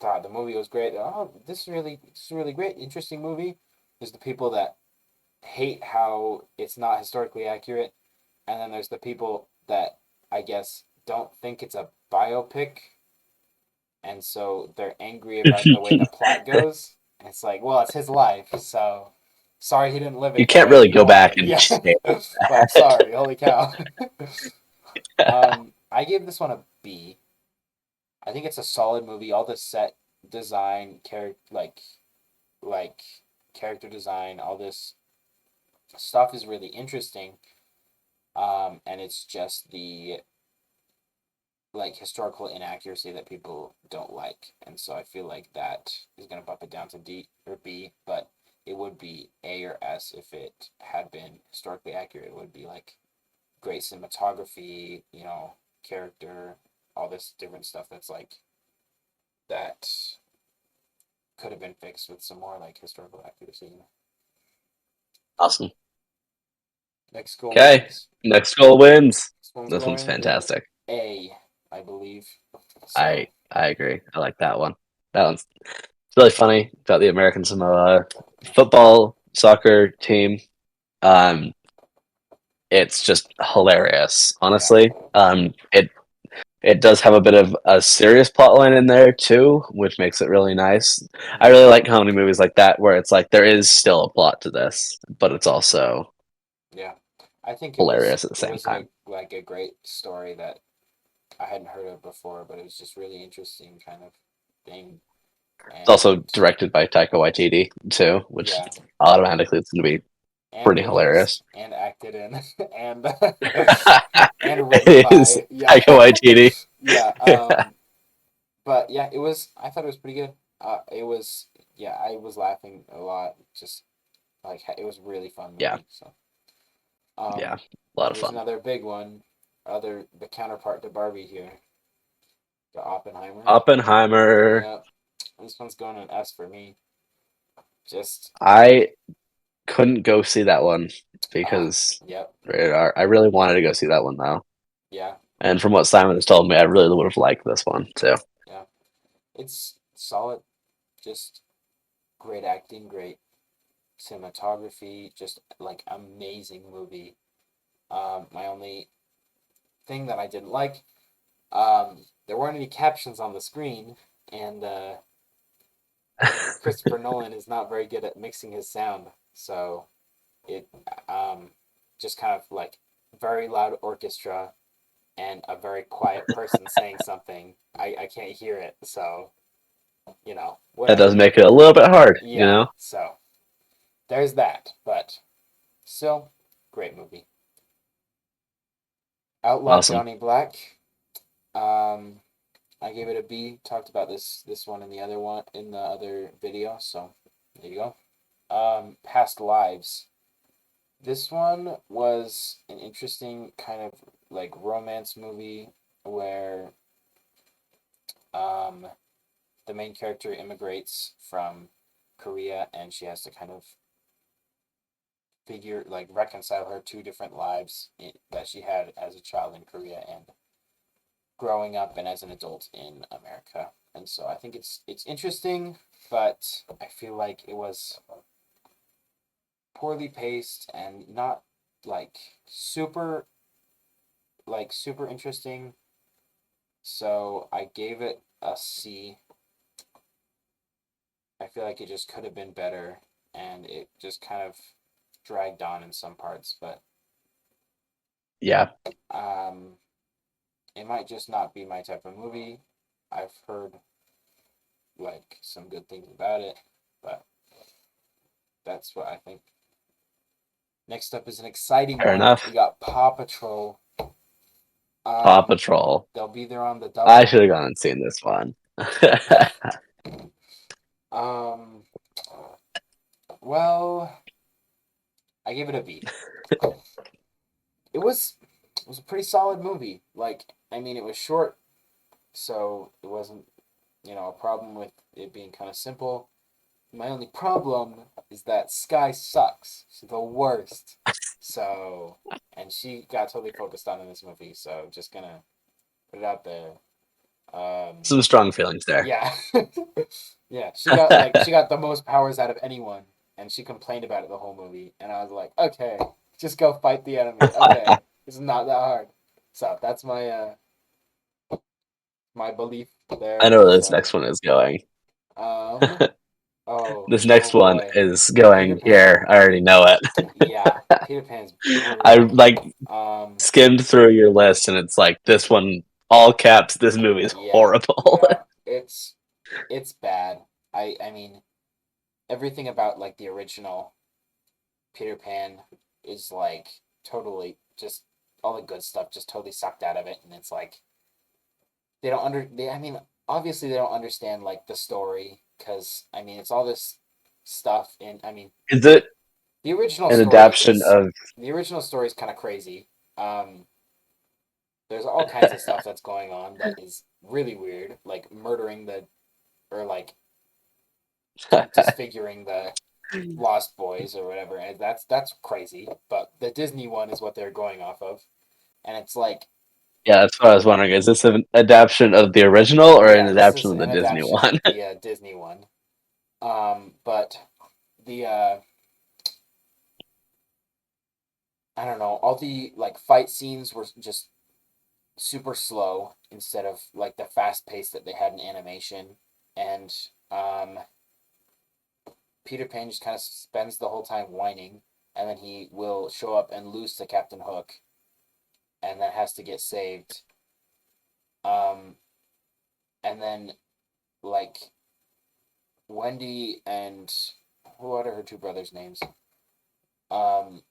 thought the movie was great. Oh, this is really great, interesting movie. There's the people that hate how it's not historically accurate, and then there's the people that I guess don't think it's a biopic, and so they're angry about the way the plot goes. And it's like, well, it's his life, so sorry he didn't live You it the can't way really you go back want. and Yeah, change like that. sorry, holy cow. I gave this one a B. I think it's a solid movie. All the set design, character like character design, all this stuff is really interesting. And it's just the like historical inaccuracy that people don't like, and so I feel like that is gonna bump it down to D or B, but it would be A or S if it had been historically accurate. It would be like great cinematography, character, all this different stuff that's like that could have been fixed with some more like historical accuracy. Awesome. Mexico Okay, wins. next goal wins. This one's This one's going in fantastic. A, I believe. So I agree. I like that one. That one's it's really funny about the American Samoa football soccer team. Um, it's just hilarious, yeah. honestly. It does have a bit of a serious plot line in there too, which makes it really nice. I Mm-hmm. really like comedy movies like that where it's like there is still a plot to this, but it's also Yeah, I think hilarious at the it same was time. a great story that I hadn't heard of before, but it was just really interesting kind of thing. It's also And directed by Taika Waititi too, which yeah, automatically it's going to be and pretty produced hilarious. and acted in and and written It is by yeah Taika Waititi. yeah. But yeah, it was. I thought it was pretty good. It was yeah. I was laughing a lot. Just like it was a really fun Yeah, movie. So yeah, um, a lot of here's fun. another big one. The counterpart to Barbie here, the Oppenheimer. Oppenheimer. Yeah, this one's going an S for me. Just I couldn't go see that one ah, because yep, radar. I really wanted to go see that one though. yeah. And from what Simon has told me, I really would have liked this one too. Yeah, it's solid. Just great acting, great cinematography, just like amazing movie. My only thing that I didn't like, there weren't any captions on the screen, and Christopher Nolan is not very good at mixing his sound, so it just kind of like very loud orchestra and a very quiet person saying something. I can't hear it, so That does whatever. make it a little bit hard, you Yeah, know. so there's that, but still, great movie. Outlaw Awesome. Johnny Black. Um, I gave it a B. Talked about this one in the other one in the other video, so there you go. Past Lives. This one was an interesting kind of like romance movie where um, the main character immigrates from Korea and she has to kind of figure like reconcile her two different lives that she had as a child in Korea and growing up and as an adult in America. And so I think it's interesting, but I feel like it was poorly paced and not like super super interesting. So I gave it a C. I feel like it just could have been better and it just kind of dragged on in some parts, but Yeah, um it might just not be my type of movie. I've heard like some good things about it, but that's what I think. Next up is an exciting fair one. enough. We got Paw Patrol. Paw Patrol. They'll be there on the I should double. have gone and seen this one. Um, well, I give it a B. It was a pretty solid movie. Like, I mean, it was short, so it wasn't a problem with it being kind of simple. My only problem is that Sky sucks. She's the worst. So, and she got totally focused on in this movie. So, just gonna put it out there. Some strong feelings there. Yeah, yeah. She got the most powers out of anyone, and she complained about it the whole movie. And I was like, okay, just go fight the enemy. Okay, it's not that hard. So that's my belief I there. know where this So next one is going. um oh This oh next one boy, is Peter going here. Pan. I already know it. Yeah, Peter Pan's I brutal. like Um, skimmed through your list, and it's like this one, all caps. This movie is yeah, horrible. yeah. It's bad. I mean everything about like the original Peter Pan is like totally just all the good stuff just totally sucked out of it, and it's like I mean obviously they don't understand like the story because I mean it's all this stuff and I mean Is it the original an story adaptation is of? the original story is kind of crazy. There's all kinds of stuff that's going on that is really weird, like murdering the or like disfiguring the Lost Boys or whatever, and that's crazy. But the Disney one is what they're going off of, and it's like, Yeah, that's what I was wondering. Is this an adaptation of the original or an yeah, this is adaptation of the an Disney adaptation one? of the Disney one. But the I don't know, all the like fight scenes were just super slow instead of like the fast pace that they had in animation, and um, Peter Pan just kind of spends the whole time whining, and then he will show up and lose to Captain Hook, and then has to get saved. Um, and then like Wendy and what are her two brothers' names? Um,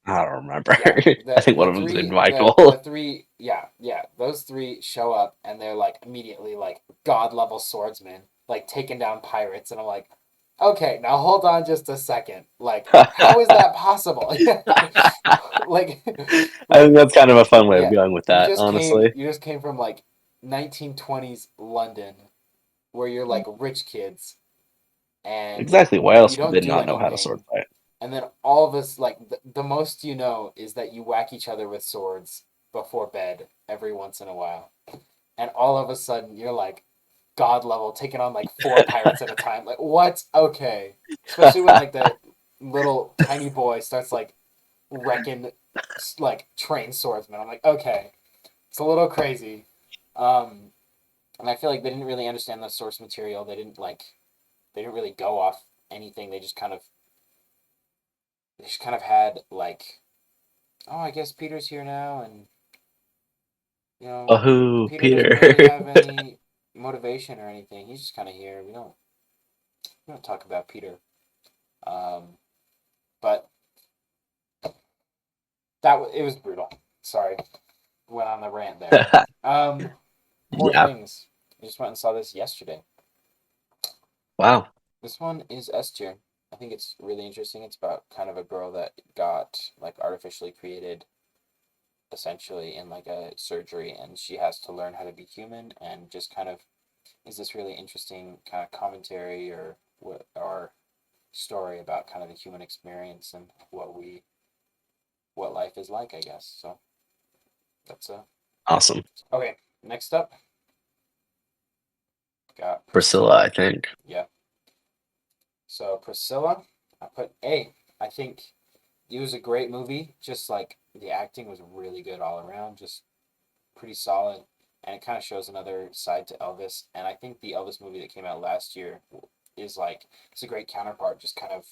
I don't remember. yeah, I the think one the of them's named three the Michael. three yeah those three show up and they're like immediately like god level swordsmen like taking down pirates and I'm like okay now hold on just a second like how is that possible like I think like that's kind of a fun way of yeah going with that, honestly. you just came from like 1920s London where you're like rich kids and Exactly. Why you else would don't they do not know how to sword anything. fight? And then all of us, like, the most you know is that you whack each other with swords before bed. every once in a while, and all of a sudden you're like god level taking on like four pirates at a time. Like what? Okay, especially when like the little tiny boy starts like wrecking like trained swordsmen. I'm like, okay, it's a little crazy. Um, and I feel like they didn't really understand the source material. They didn't really go off anything. They just kind of had like, oh, I guess Peter's here now, and you know, Wahoo, Peter doesn't Peter. really have any motivation or anything. He's just kind of here. We don't talk about Peter. But it was brutal. Sorry, went on the rant there. Poor Yeah. things. I just went and saw this yesterday. Wow. This one is S tier. I think it's really interesting. It's about kind of a girl that got like artificially created essentially in like a surgery, and she has to learn how to be human, and just kind of is this really interesting kind of commentary or story about kind of the human experience and what life is like, I guess. So that's Awesome. okay. Next up, got Priscilla, Priscilla. I think. Yeah. So Priscilla, I put A. I think it was a great movie. Just like the acting was really good all around. Just pretty solid, and it kind of shows another side to Elvis. And I think the Elvis movie that came out last year is like it's a great counterpart. Just kind of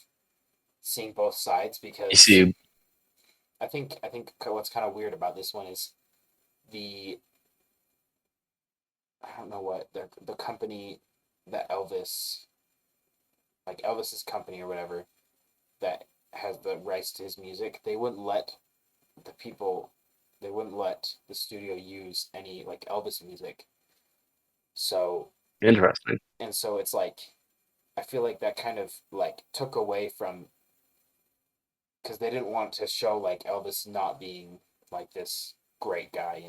seeing both sides You because see, I think what's kind of weird about this one is the I don't know what the company that Elvis's company or whatever that has the rights to his music, the people they wouldn't let the studio use any like Elvis music. So interesting. so it's like I feel like that kind of like took away from because they didn't want to show like Elvis not being like this great guy,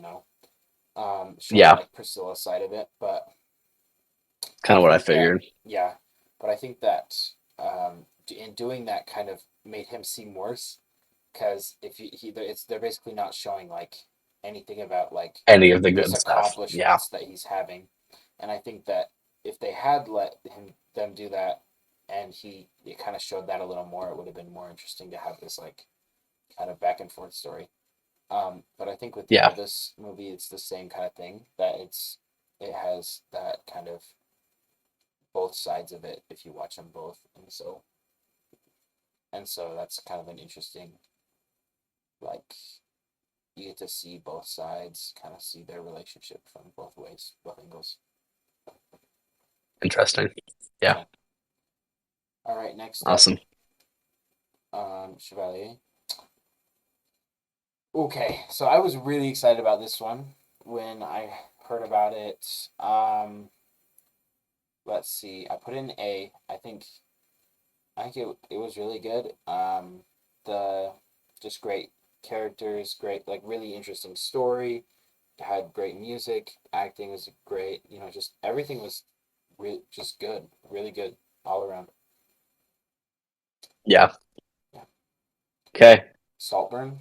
showing Yeah, like Priscilla's side of it. But kind I of what I think that figured. yeah, but I think that in doing that kind of made him seem worse because if they're basically not showing like anything about like Any of the this good stuff. Yeah, accomplishments that he's having, and I think that if they had let them do that, and it kind of showed that a little more, it would have been more interesting to have this like kind of back and forth story. But I think with the yeah, Elvis movie, it's the same kind of thing that it has that kind of both sides of it if you watch them both, and so that's kind of an interesting like you get to see both sides, kind of see their relationship from both ways, both angles. interesting. Yeah, Yeah. All right. Next up, awesome. Chevalier. Okay, so I was really excited about this one when I heard about it. Let's see. I put in A. I think it was really good. The just great characters, great like really interesting story. It had great music, acting was great. Just everything was just good, really good all around. Yeah. Yeah. Okay. Saltburn.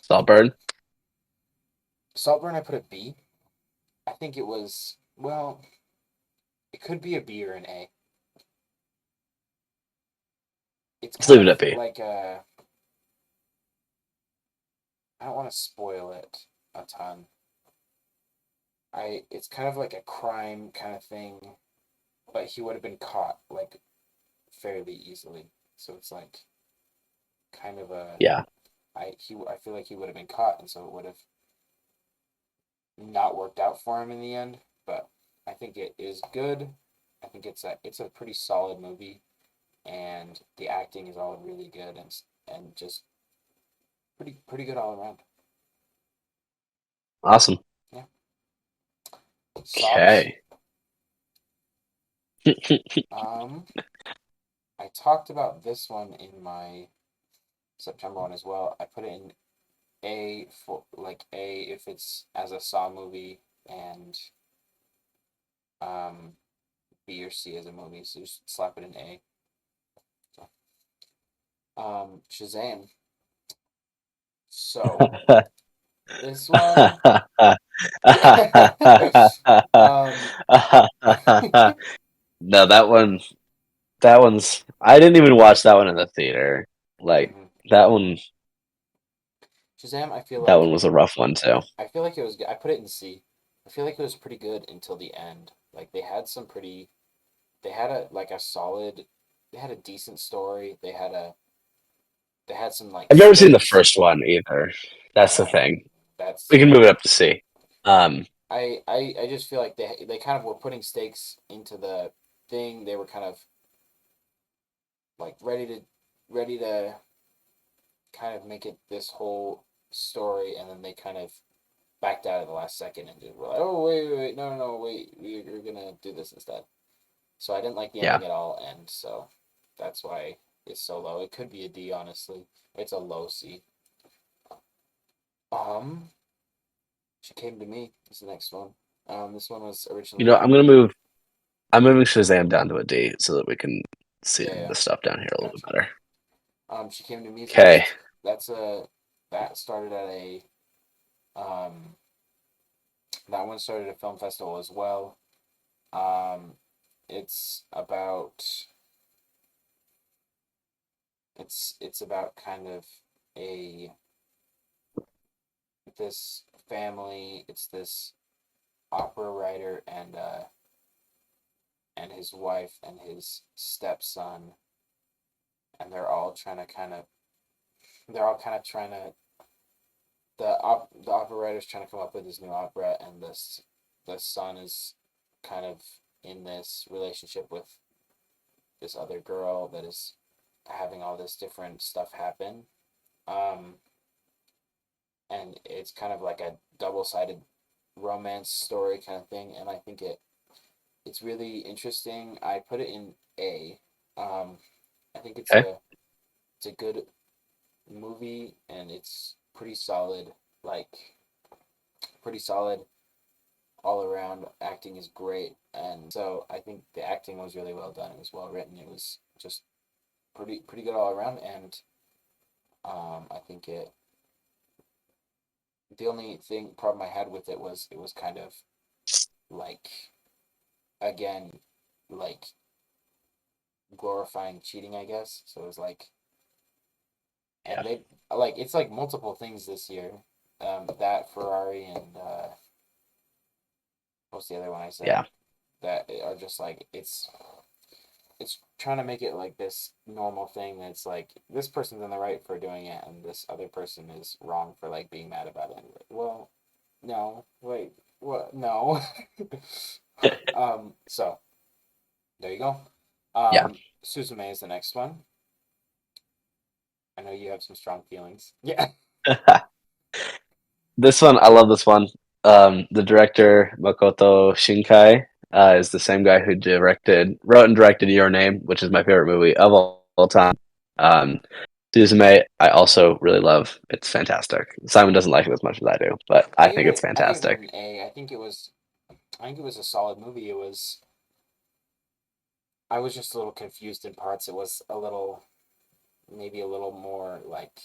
Saltburn. Saltburn. I put a B. I think it was well. It could be a B or an A. It's Let's kind leave it of at B. like a. I don't want to spoil it a ton. It's kind of like a crime kind of thing, but he would have been caught like fairly easily. So it's like kind of a Yeah. I feel like he would have been caught, and so it would have not worked out for him in the end. But I think it is good. I think it's a pretty solid movie, and the acting is all really good and just pretty good all around. Awesome. Yeah. Socks. Okay. Um, I talked about this one in my September one as well. I put it in A for like A if it's as a Saw movie, and um B or C as a movie. So just slap it in A. So, Shazam. So This one, um, No, that one's. I didn't even watch that one in the theater. Like mhm. that one, Shazam. that one was a rough one too. I feel like it was good. I put it in C. I feel like it was pretty good until the end. Like they had some pretty. They had a like a solid. They had a decent story. They had some like I've never seen the stakes. first one either. That's the thing. That's We can move it up to C. Um, I just feel like they kind of were putting stakes into the thing. They were kind of like ready to kind of make it this whole story, and then they kind of backed out at the last second and just were like, oh wait, no, wait, we're gonna do this instead. So I didn't like the yeah. ending at all, and so that's why it's so low. It could be a D, honestly. It's a low C. Um, She Came to Me is the next one. This one was You know, originally I'm moving Shazam down to a D so that we can see yeah, yeah, the stuff down here a little bit gotcha. better. She Came to Me is Okay. next. That started at a um that one started at a film festival as well. Um, it's about it's about kind of a this family. It's this opera writer and his wife and his stepson, and they're all kind of trying to the opera writer's trying to come up with his new opera, and the son is kind of in this relationship with this other girl that is having all this different stuff happen. Um, and it's kind of like a double-sided romance story kind of thing, and I think it's really interesting. I put it in A. Um, I think Okay. it's a good movie, and it's like pretty solid all around. Acting is great, and so I think the acting was really well done. It was well written. It was just pretty good all around, and I think it. The only thing problem I had with it was kind of like again like glorifying cheating, I guess. So it was like, and Yeah. they like it's like multiple things this year. That Ferrari and what's the other one I said Yeah. that are just like it's trying to make it like this normal thing that's like this person's in the right for doing it and this other person is wrong for like being mad about it. Like, well, no, wait, what? No. So there you go. Yeah. Suzume is the next one. I know you have some strong feelings. Yeah. This one, I love this one. The director Makoto Shinkai is the same guy who wrote and directed Your Name, which is my favorite movie of all time. Um, Suzume, I also really love. It's fantastic. Simon doesn't like it as much as I do, but I think it's I gave it fantastic. an A. I think it was a solid movie. I was just a little confused in parts. It was maybe a little more like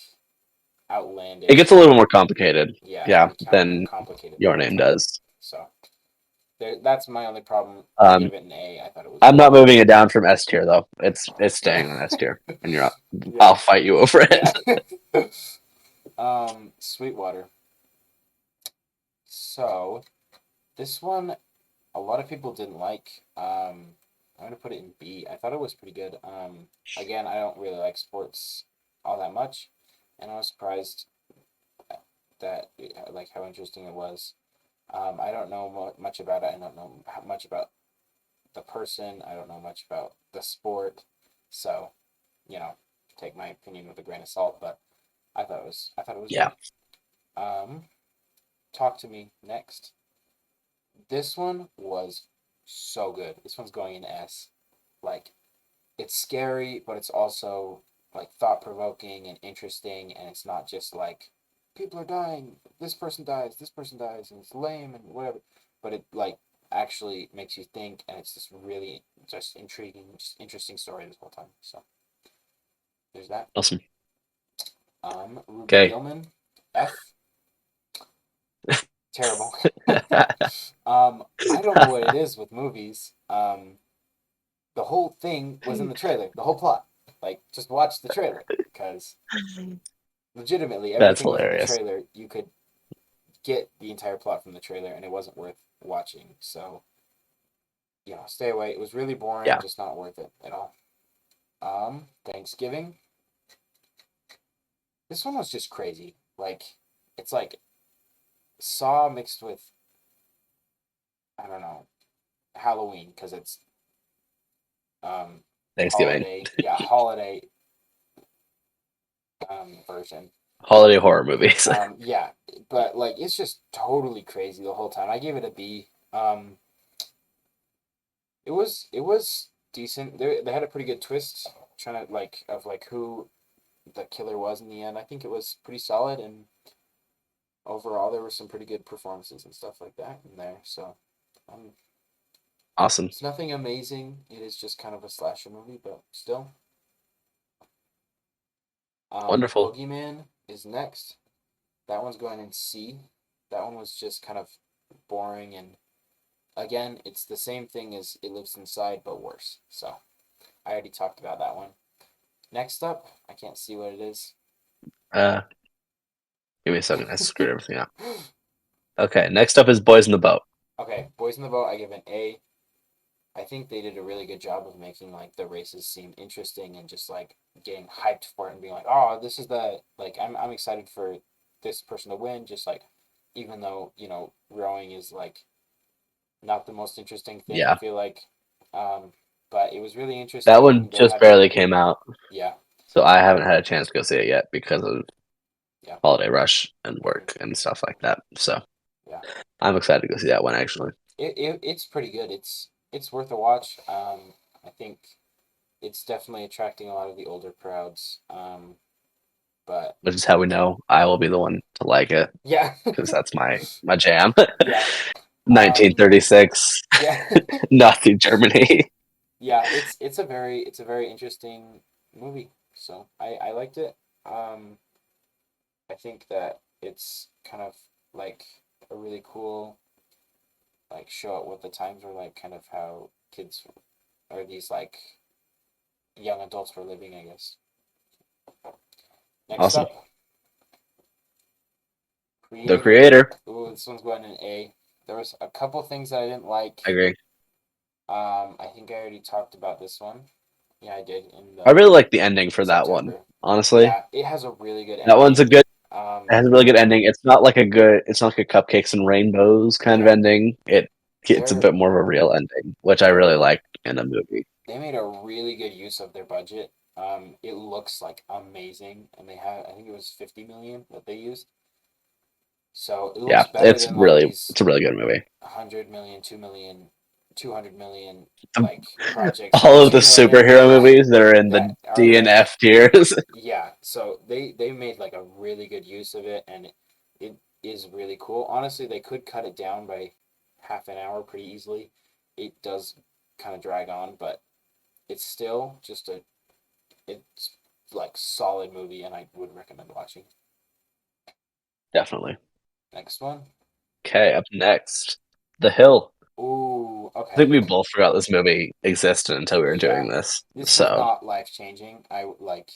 It outlandish gets a than little more complicated, yeah, yeah, and than complicated the Your whole Name time. does. So that's my only problem. I Um, gave it an A. I thought it was I'm good. not moving it down from S tier though. It's staying on S tier, and you're. Yeah, I'll fight you over yeah. it. Sweetwater. So this one, a lot of people didn't like. I'm gonna put it in B. I thought it was pretty good. Again, I don't really like sports all that much, and I was surprised that like how interesting it was. I don't know much about it. I don't know much about the person. I don't know much about the sport, so you know, take my opinion with a grain of salt. But I thought it was Yeah. good. Um, Talk to Me next. This one was so good. This one's going in S. Like it's scary, but it's also like thought provoking and interesting, and it's not just like people are dying, this person dies, and it's lame and whatever. But it like actually makes you think, and it's just really just intriguing, just interesting story this whole time. So there's that. Awesome. Ruby Okay. Gilman, F. Terrible. I don't know what it is with movies. The whole thing was in the trailer. The whole plot. Like, just watch the trailer because legitimately That's everything was in the hilarious. trailer. You could get the entire plot from the trailer, and it wasn't worth watching. So, stay away. It was really boring, Yeah. just not worth it at all. Thanksgiving. This one was just crazy. Like, it's like Saw mixed with, I don't know, Halloween because it's Thanksgiving. holiday. Yeah, holiday version. Holiday horror movies. Yeah, but like it's just totally crazy the whole time. I gave it a B. It was decent. They had a pretty good twist, trying to like of like who the killer was in the end. I think it was pretty solid, and overall there were some pretty good performances and stuff like that in there. So, um, Awesome. it's nothing amazing. It is just kind of a slasher movie, but still. Wonderful. Boogeyman is next. That one's going in C. That one was just kind of boring, and again, it's the same thing as It Lives Inside, but worse. So I already talked about that one. Next up, I can't see what it is. Uh, Give me a second. I screwed everything up. Okay, next up is Boys in the Boat. Okay, Boys in the Boat, I give an A. I think they did a really good job of making like the races seem interesting and just like getting hyped for it and being like, oh, this is the like I'm excited for this person to win. Just like even though rowing is like not the most interesting thing, I Yeah, feel like, um, but it was really that one interesting. They just had a barely came out, yeah, so I haven't had a chance to go see it yet because of yeah, holiday rush and hmm work and stuff like that. So yeah. I'm excited to go see that one actually, It's pretty good. It's worth a watch. I think it's definitely attracting a lot of the older crowds. But which is how we know I will be the one to like it yeah, because that's my jam. yeah, um, 1936, yeah, Nazi Germany. yeah. It's a very interesting movie. So I liked it. Um, I think that it's kind of like a really cool like show at what the times were like, kind of how kids or these like young adults were living, I guess. Next Awesome. up, The Creator. Creator. Ooh, this one's going in A. There was a couple things that I didn't like. I agree. I think I already talked about this one. Yeah, I did in I the really like the ending for that one. September. Honestly, Yeah, it has a really good that one's a ending. good. It has a really good ending. It's not like a good. It's not like a cupcakes and rainbows kind of Yeah, ending. It's a they're bit more of a real ending, which I really they're like in a movie. they made a really good use of their budget. It looks like amazing, and they have I think it was 50 million that they used. So it looks Yeah, better than like these it's a really good movie. 100 million, 2 million, 200 million like projects or All of the 2 million, superhero yeah, movies that are in the that are D and like F tiers. yeah. So they made like a really good use of it, and it is really cool. Honestly, they could cut it down by half an hour pretty easily. It does kind of drag on, but it's still just it's like solid movie, and I would recommend watching. Definitely. Next one. Okay, up next, The Hill. Ooh, I think okay. we both forgot this movie existed until we were Yeah, doing this. this was So not life changing. I like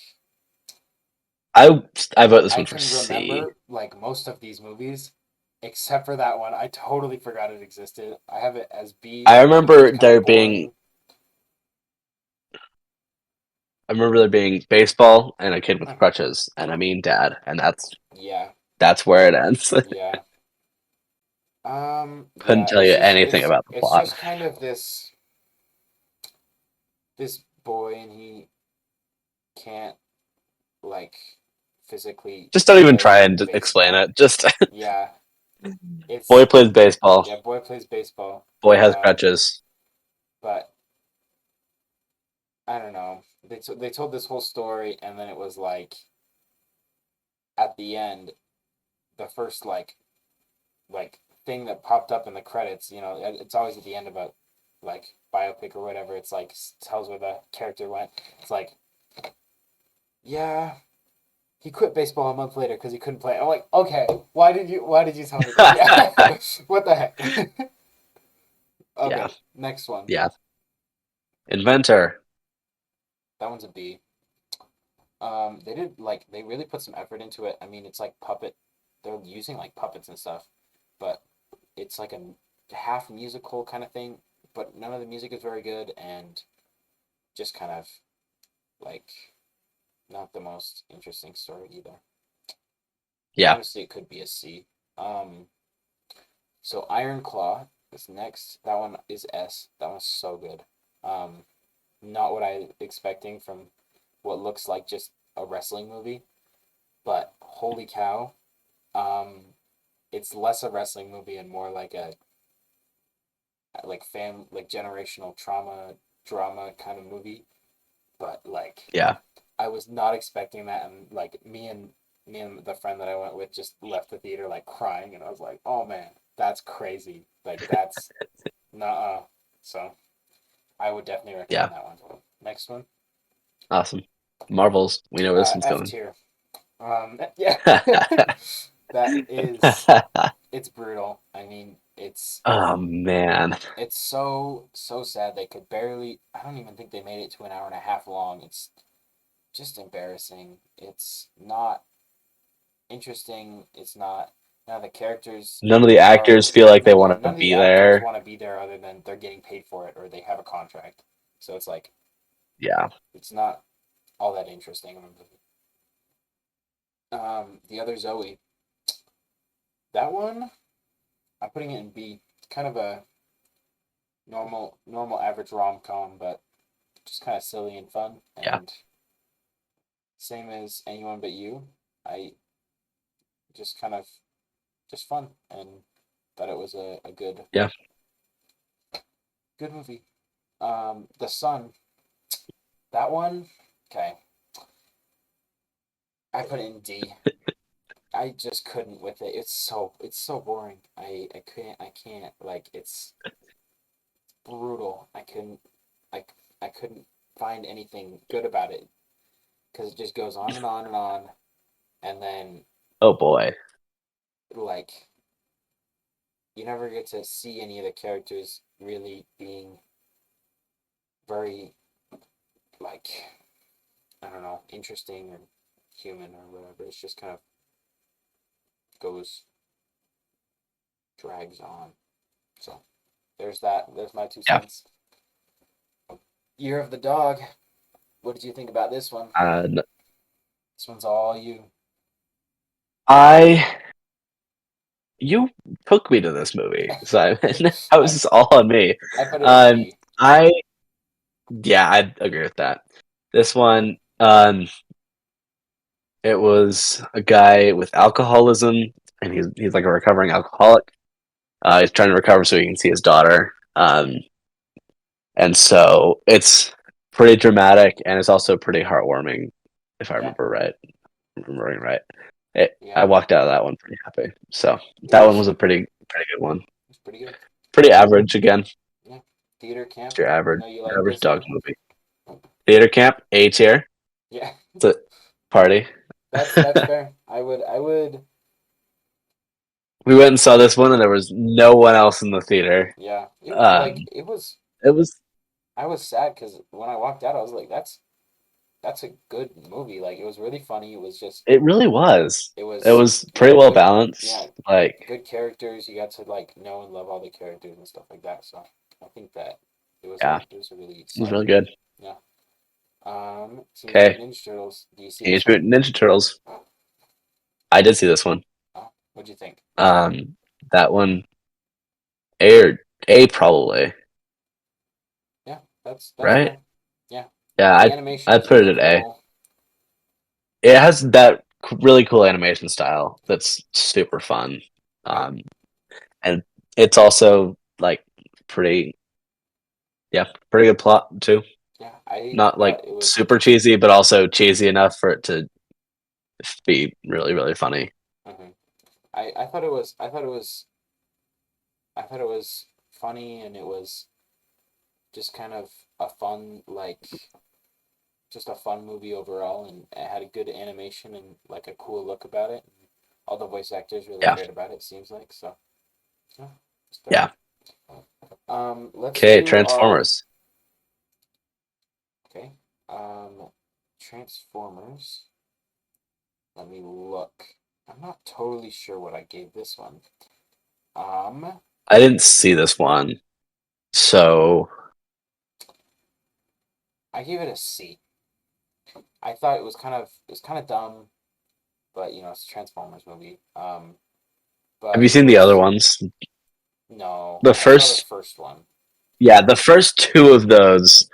I I vote this I one for can C. remember like most of these movies, except for that one. I totally forgot it existed. I have it as B. I It was remember kind of there being boring. I remember there being baseball and a kid with Mhm. crutches, and I mean dad, and Yeah, that's where it ends. yeah. Couldn't Yeah, tell you anything about the it's plot. just kind of this boy, and he can't like physically Just don't even try play and explain baseball. it. Just Yeah, boy it's plays baseball, yeah, boy plays baseball. boy has crutches. But I don't know. They told this whole story, and then it was like at the end, the first like thing that popped up in the credits. It's always at the end of a like biopic or whatever. It's like tells where the character went. It's like, yeah, he quit baseball a month later because he couldn't play. I'm like, okay, why did you tell me this? Yeah, what the heck? Yeah, Okay, next one. yeah. Inventor. That one's a B. They did like they really put some effort into it. I mean, it's like puppet. They're using like puppets and stuff, but it's like a half musical kind of thing. But none of the music is very good, and just kind of like not the most interesting story either. Yeah, Honestly, it could be a C. Um, so Iron Claw is next. That one is S. That one's so good. Um, not what I expecting from what looks like just a wrestling movie, but holy cow, it's less a wrestling movie and more like a like generational trauma drama kind of movie. But like yeah. I was not expecting that, and like me and the friend that I went with just left the theater like crying, and I was like, oh man, that's crazy. Like that's nah. So I would definitely Yeah, recommend that one. Next one, awesome. Marvels. We know where this one's F going. tier. Yeah, that is it's brutal. I mean, Oh man. it's so sad they could barely. I don't even think they made it to an hour and a half long. It's just embarrassing. It's not interesting. It's not. None of the characters None of the are. actors feel like they Yeah, want to none of the be actors there. want to be there other than they're getting paid for it or they have a contract. So it's like Yeah, it's not all that interesting. The other Zoe, that one, I'm putting it in B. It's kind of a normal average rom com, but just kind of silly and fun. yeah, And same as Anyone But You, I just kind of just fun and thought it was a yeah. good movie. The Sun, that one, okay, I put it in D. I just couldn't with it. It's so boring. I can't like it's brutal. I I couldn't find anything good about it because it just goes on and on and on, and then Oh boy. like you never get to see any of the characters really being very like I don't know interesting or human or whatever. It's just kind of goes drags on. So there's that. There's my two Yeah. cents. Year of the Dog. What did you think about this one? Uh, This one's all you. I you took me to this movie, Simon. That was I just all on me. I put it in Um, B. I yeah, I agree with that. This one, it was a guy with alcoholism, and he's like a recovering alcoholic. He's trying to recover so he can see his daughter. And so it's pretty dramatic, and it's also pretty heartwarming, if I Yeah, remember right. Remembering right. I yeah. walked out of that one pretty happy. So It that one was was a pretty good one. pretty good. Pretty average again. Yeah. Theater camp. Just your I average know you like average this dog one. movie. Theater camp, A tier. Yeah, It's a party. that's fair. I would. We went and saw this one, and there was no one else in the theater. Yeah. Um, it was. I was sad because when I walked out, I was like, that's a good movie. Like it was really funny. It was just It really was. it It was was pretty well good. Yeah, balanced. Like, good characters. You got to like know and love all the characters and stuff like that. So I think that yeah, it was a really it was solid really movie. good. Yeah. Teenage Okay, Mutant Ninja Turtles. Do you see this Teenage one? Mutant Ninja Turtles. I did see this one. Oh, what'd you think? Um, that one A or A probably, Yeah, that's right? fair. Yeah, Yeah, the animation I is put it really at A. cool. It has that really cool animation style that's super fun. I Um, and it's also like pretty, yeah, pretty good plot too. yeah, I Not like thought it was. super cheesy, but also cheesy enough for it to be really, really funny. Mhm. I thought it was. I thought it was funny, and it was just kind of a fun like. just a fun movie overall, and it had a good animation and like a cool look about it. All the voice actors really Yeah. cared about it. Seems like so. Yeah, it's dope. Yeah. Let's Okay, do our Transformers. okay. Transformers. Let me look. I'm not totally sure what I gave this one. Um, I didn't see this one, so I gave it a C. I thought it was kind of dumb, but you know it's a Transformers movie. have But you it seen the other was ones? no. The I saw the first, first one. yeah, the first two of those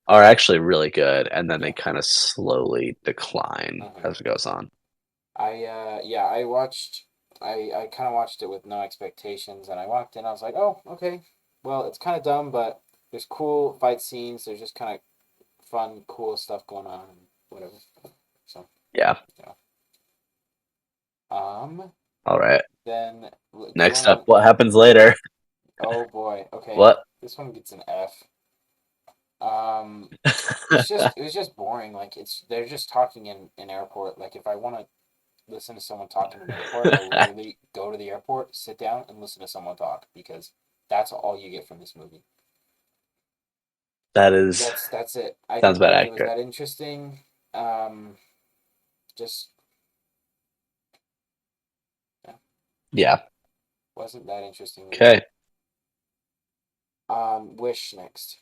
are actually really good, and then they Yeah. kind of slowly decline Uh-huh. as it goes on. Yeah, I watched. I kind of watched it with no expectations, and I walked in. I was like, oh, okay. Well, it's kind of dumb, but there's cool fight scenes. There's just kind of fun, cool stuff going on, and whatever. So, Yeah. you know. All right. Then do you Next want up, to? what happens later? Oh boy. Okay, What? this one gets an F. Um, it was just boring. Like it's they're just talking in an airport. Like if I want to listen to someone talk in an airport, I literally go to the airport, sit down, and listen to someone talk because that's all you get from this movie. That is That's it. I sounds didn't about think it was accurate. that interesting. Um, just yeah, Yeah. wasn't that interesting movie. Okay. Wish next.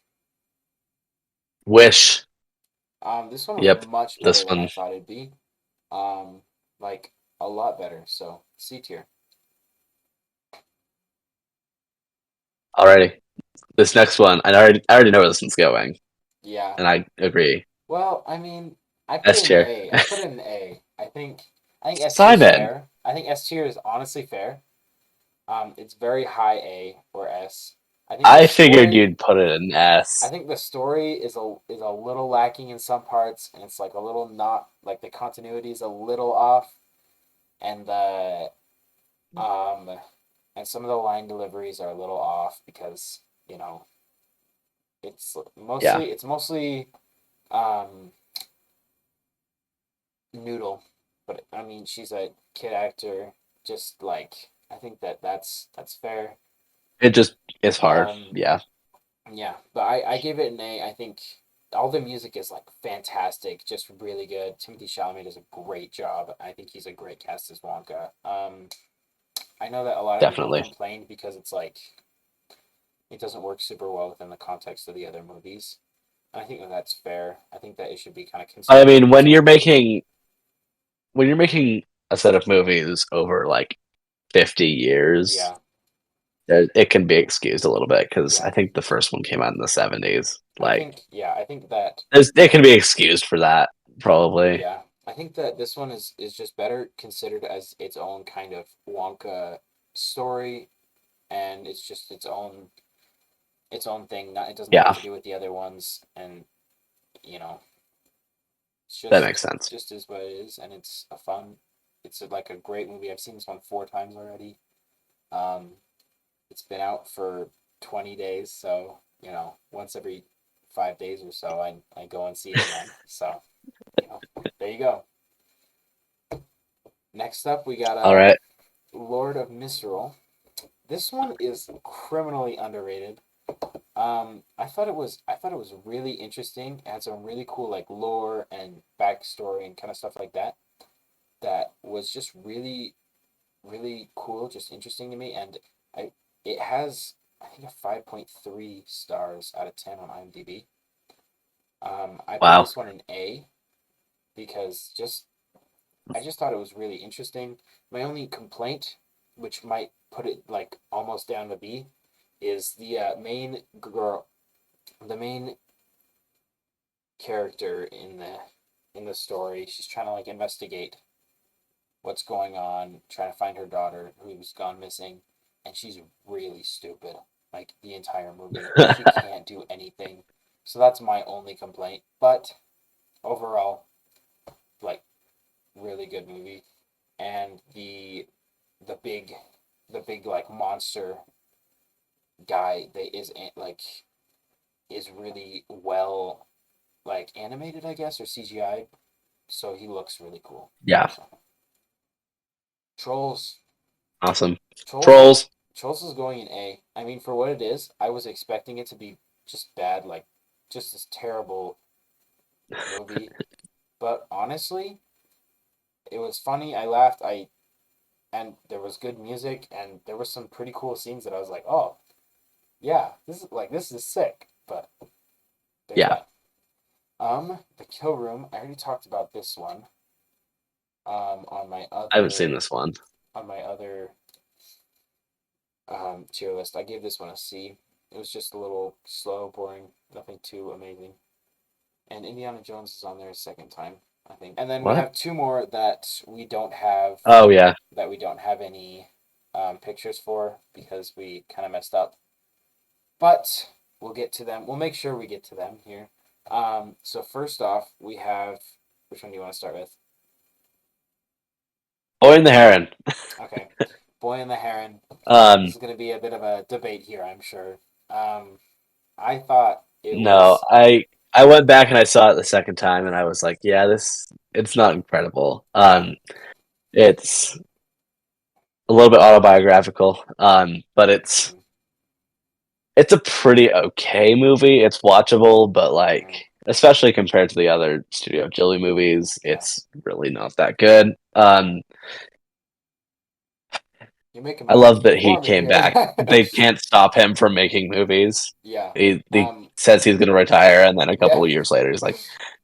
Wish. This one was Yep. much better This than one. I thought it'd be. Um, like a lot better. So C tier. Alrighty. This next one, I already know where this one's going, Yeah. and I agree. Well, I mean, I put S it in tier. A. I put it in A. I think S tier is Simon. fair. I think S tier is honestly fair. It's very high A or S. I think the I figured story you'd put it in I S. think the story is a little lacking in some parts, and it's like a little not like the continuity is a little off, and the um and some of the line deliveries are a little off because you know Yeah. it's mostly um Noodle, but I mean she's a kid actor. Just like I think that's fair. It just is hard. Um, Yeah. Yeah, but I give it an A. I think all the music is like fantastic, just really good. Timothy Chalamet does a great job. I think he's a great cast as Wonka. I know that a lot of people Definitely. complained because it's like it doesn't work super well within the context of the other movies. And I think that that's fair. I think that it should be kind of I considered mean, its own movie. when you're making a set of movies over like 50 years, Yeah, it can be excused a little bit because I yeah. think the first one came out in the 70s. Like, I think that it can be excused for that, probably. yeah. I think that this one is just better considered as its own kind of Wonka story, and it's just its own thing. Not it doesn't have Yeah, to do with the other ones, and you know, it's that makes sense. just is what it is, and it's a fun. Like a great movie. I've seen this one 4 times already. Um, it's been out for 20 days, so you know, once every 5 days or so, I go and see it again. So you know, there you go. Next up, we got All right. Lord of Misrule. This one is criminally underrated. I thought it was really interesting. It had some really cool like lore and backstory and kind of stuff like that. That was just really cool, just interesting to me. And I it has I think a 5.3 stars out of 10 on IMDb. I put Wow. this one in A because just I just thought it was really interesting. My only complaint, which might put it like almost down to B, is the main girl, the main character in the story. She's trying to like investigate what's going on, trying to find her daughter who's gone missing, and she's really stupid. Like the entire movie, she can't do anything. So that's my only complaint. But overall, like really good movie, and the big the big like monster guy that is like is really well like animated, I guess, or CGI, so he looks really cool. Yeah, So Trolls, awesome. Trolls is Trolls. Trolls is going in A. I mean, for what it is, I was expecting it to be just bad, like just this terrible movie. But honestly, it was funny. I laughed. And there was good music, and there was some pretty cool scenes that I was like, oh yeah, this is sick. But there's Yeah, that. The Kill Room. I already talked about this one. On my I haven't seen other this one. on my other tier list, I gave this one a C. It was just a little slow, boring, nothing too amazing. And Indiana Jones is on there a second time, I think. And then we What? have two more Oh yeah, that we don't have any pictures for because we kind of messed up. But we'll get to them. We'll make sure we get to them here. So first off, we have which one do you want to start with? Boy and the Heron. Okay, Boy and the Heron. This Um, is going to be a bit of a debate here, I'm sure. Um, I thought it no, was I went back and I saw it the second time, and I was like, yeah, this it's not incredible. yeah, It's a little bit autobiographical. But mm-hmm, it's a pretty okay movie. It's watchable, but mm-hmm, like especially compared to the other Studio Ghibli movies, yeah. it's really not that good. You're making I my love that opinion he warmer came here. back. They can't stop him from making movies. Yeah. He says he's going to retire, and then a couple Yeah. of years later, he's like,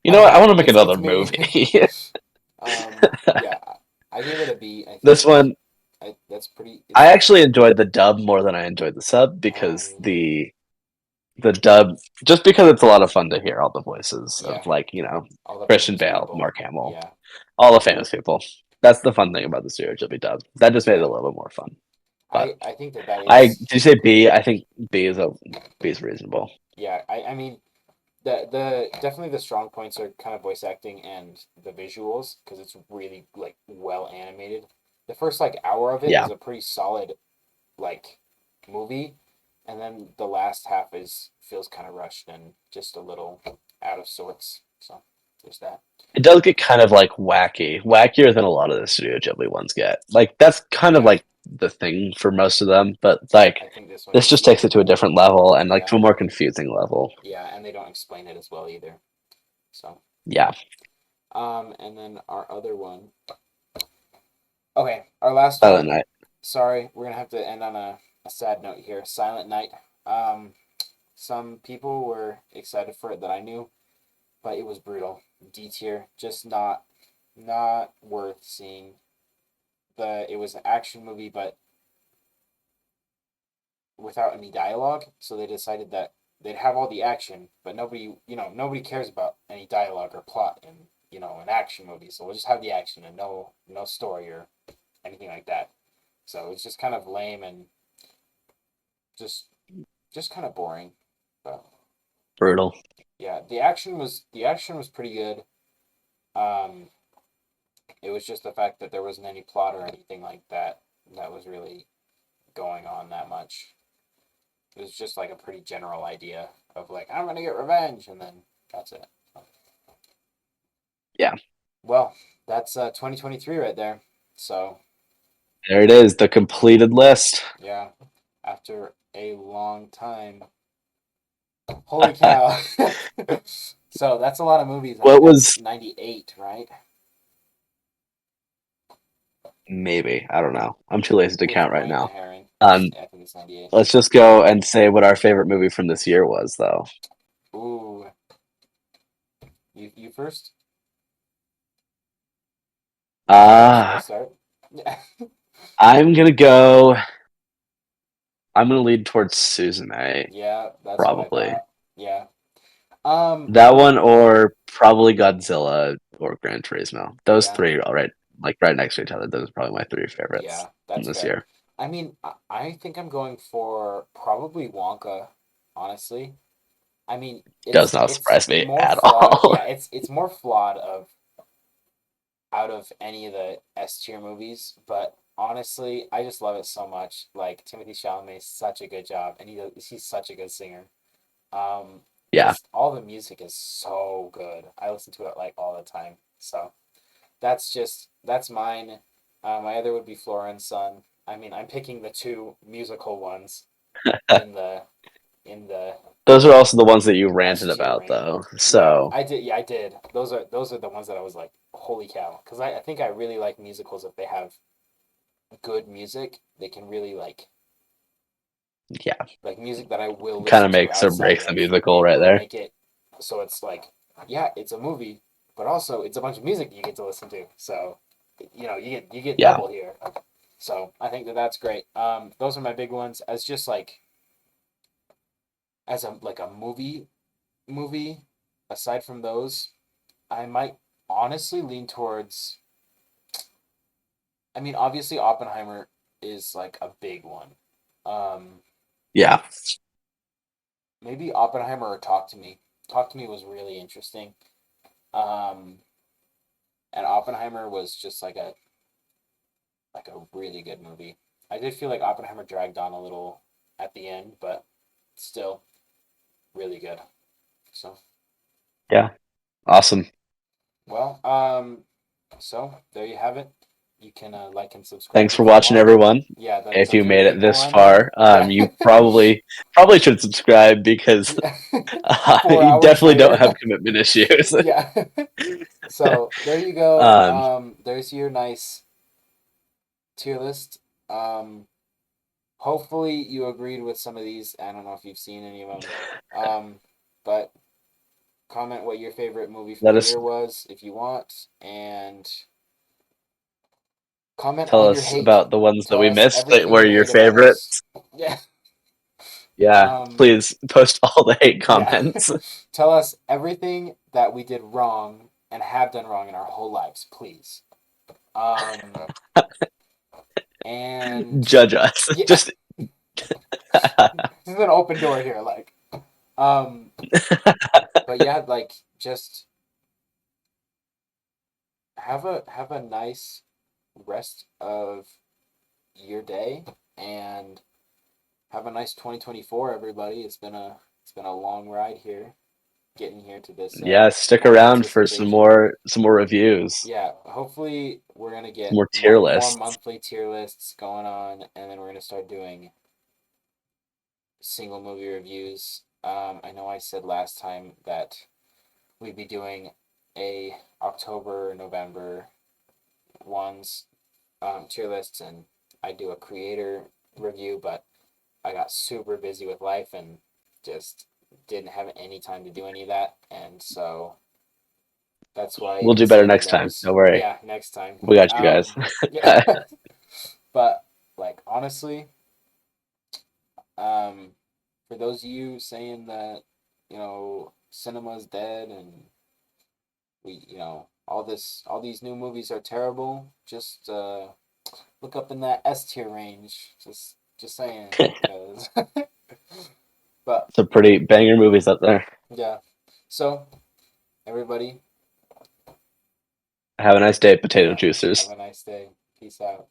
you know what? I want to make It's another me. movie. Yeah. I gave it a B. I This think one, that's pretty. I It's actually enjoyed the dub more than I enjoyed the sub because really the dub, just because it's a lot of fun to hear all the voices of yeah. like All the Christian famous Bale, people. Mark Hamill, Yeah. all the famous people. That's the fun thing about the Studio Ghibli dub. That just made it Yeah. a little bit more fun. But I think that I is did you say B? I think B is reasonable. yeah. I mean the definitely the strong points are kind of voice acting and the visuals because it's really like well animated. The first like hour of it Yeah, is a pretty solid like movie, and then the last half is feels kind of rushed and just a little out of sorts. So there's that. it does get kind of like wackier than a lot of the Studio Ghibli ones get. Like that's kind of Yeah, like the thing for most of them, but like I think this one this gets just takes even it to a more. different level and like Yeah, to a more confusing level. yeah, and they don't explain it as well either. So, Yeah, and then our other one. Okay, our last Silent one. Night. Sorry, we're gonna have to end on a sad note here. Silent Night. Um, some people were excited for it that I knew, but it was brutal. D tier, just not worth seeing. It was an action movie, but without any dialogue. So they decided that they'd have all the action, but nobody cares about any dialogue or plot in an action movie. So we'll just have the action and no story or anything like that. So it's just kind of lame and just just kind of boring. But Brutal. yeah, the action was pretty good. Um, it was just the fact that there wasn't any plot or anything like that that was really going on that much. It was just like a pretty general idea of like I'm gonna get revenge, and then that's it. Yeah, Well, that's 2023 right there. So there it is, the completed list. yeah, after a long time. Holy cow! So that's a lot of movies. I What think that's was 98, right? maybe I don't know. I'm too lazy to With count right Boy and the now. Heron, Um, I think it's 98. let's just go and say what our favorite movie from this year was, though. Ooh, you first. Should I Uh start? Yeah. I'm gonna go. I'm gonna lead towards Suzume, Yeah, that's what I probably. thought. Yeah. That For one, or probably Godzilla or Gran Turismo. Those yeah, three are right next to each other. Those are probably my three favorites yeah, from that's this fair. year. I mean, I think I'm going for probably Wonka, honestly. I mean, Does it's not it's surprise me more at flawed. all. Yeah, it's more flawed of out of any of the S tier movies, but honestly, I just love it so much. Like Timothy Chalamet is such a good job, and he's such a good singer. Um, Yeah. all the music is so good. I listen to it like all the time. So that's mine. My other would be Flora and Son. I mean, I'm picking the two musical ones in the Those are also the ones that you ranted S tier about, rank. though. Yeah, So I did. Yeah, I did. Those are the ones that I was like, holy cow, because I think I really like musicals if they have good music. They can really yeah, like music that I will kind listen of to makes or outside breaks the of. musical It right will there. make it so it's like, yeah, it's a movie, but also it's a bunch of music you get to listen to. So, you get Yeah, double here. So I think that's great. Those are my big ones. As just like as a like a movie. Aside from those, I might honestly lean towards. I mean, obviously Oppenheimer is like a big one. Um, yeah, Maybe Oppenheimer or Talk to Me. Talk to Me was really interesting. Um, and Oppenheimer was just like a really good movie. I did feel like Oppenheimer dragged on a little at the end, but still really good. So, yeah. Awesome. well, so there you have it. You can like and subscribe Thanks for if you watching, want. everyone. Yeah, If the you made it 3 people this are now. far, Yeah. you probably should subscribe because Yeah. Four you hours definitely don't later. have commitment issues. Yeah. So there you go. um, There's your nice tier list. Um, Hopefully you agreed with some of these. I don't know if you've seen any of them. But comment what your favorite movie from let the us year was if you want, and comment tell all your us hate. about the ones that Tell we us missed that everything were you your hate about us. favorites. Yeah. Yeah, Um, please post all the hate yeah. comments. Tell us everything that we did wrong and have done wrong in our whole lives, please. Um, and Judge us. yeah, Just this is an open door here. Um, but yeah, just have a nice rest of your day and have a nice 2024, everybody. It's been a long ride here, getting here to this yeah, stick point of around for anticipation. some more reviews, Yeah, hopefully we're gonna some get more tier more lists. monthly tier lists going on, and then we're gonna start doing single movie reviews. I know I said last time that we'd be doing a October, November ones tier lists, and I do a creator review, but I got super busy with life and just didn't have any time to do any of that, and so that's why you We'll didn't do see better any of next time. those. Don't worry. Yeah, next time. We got you guys. Yeah, but honestly, um, for those of you saying that cinema's dead and all these new movies are terrible, just look up in that S tier range. Just saying, cause but Some pretty banger movies up there. yeah. So everybody, Have a nice day, potato yeah, have juicers. a nice day. Peace out.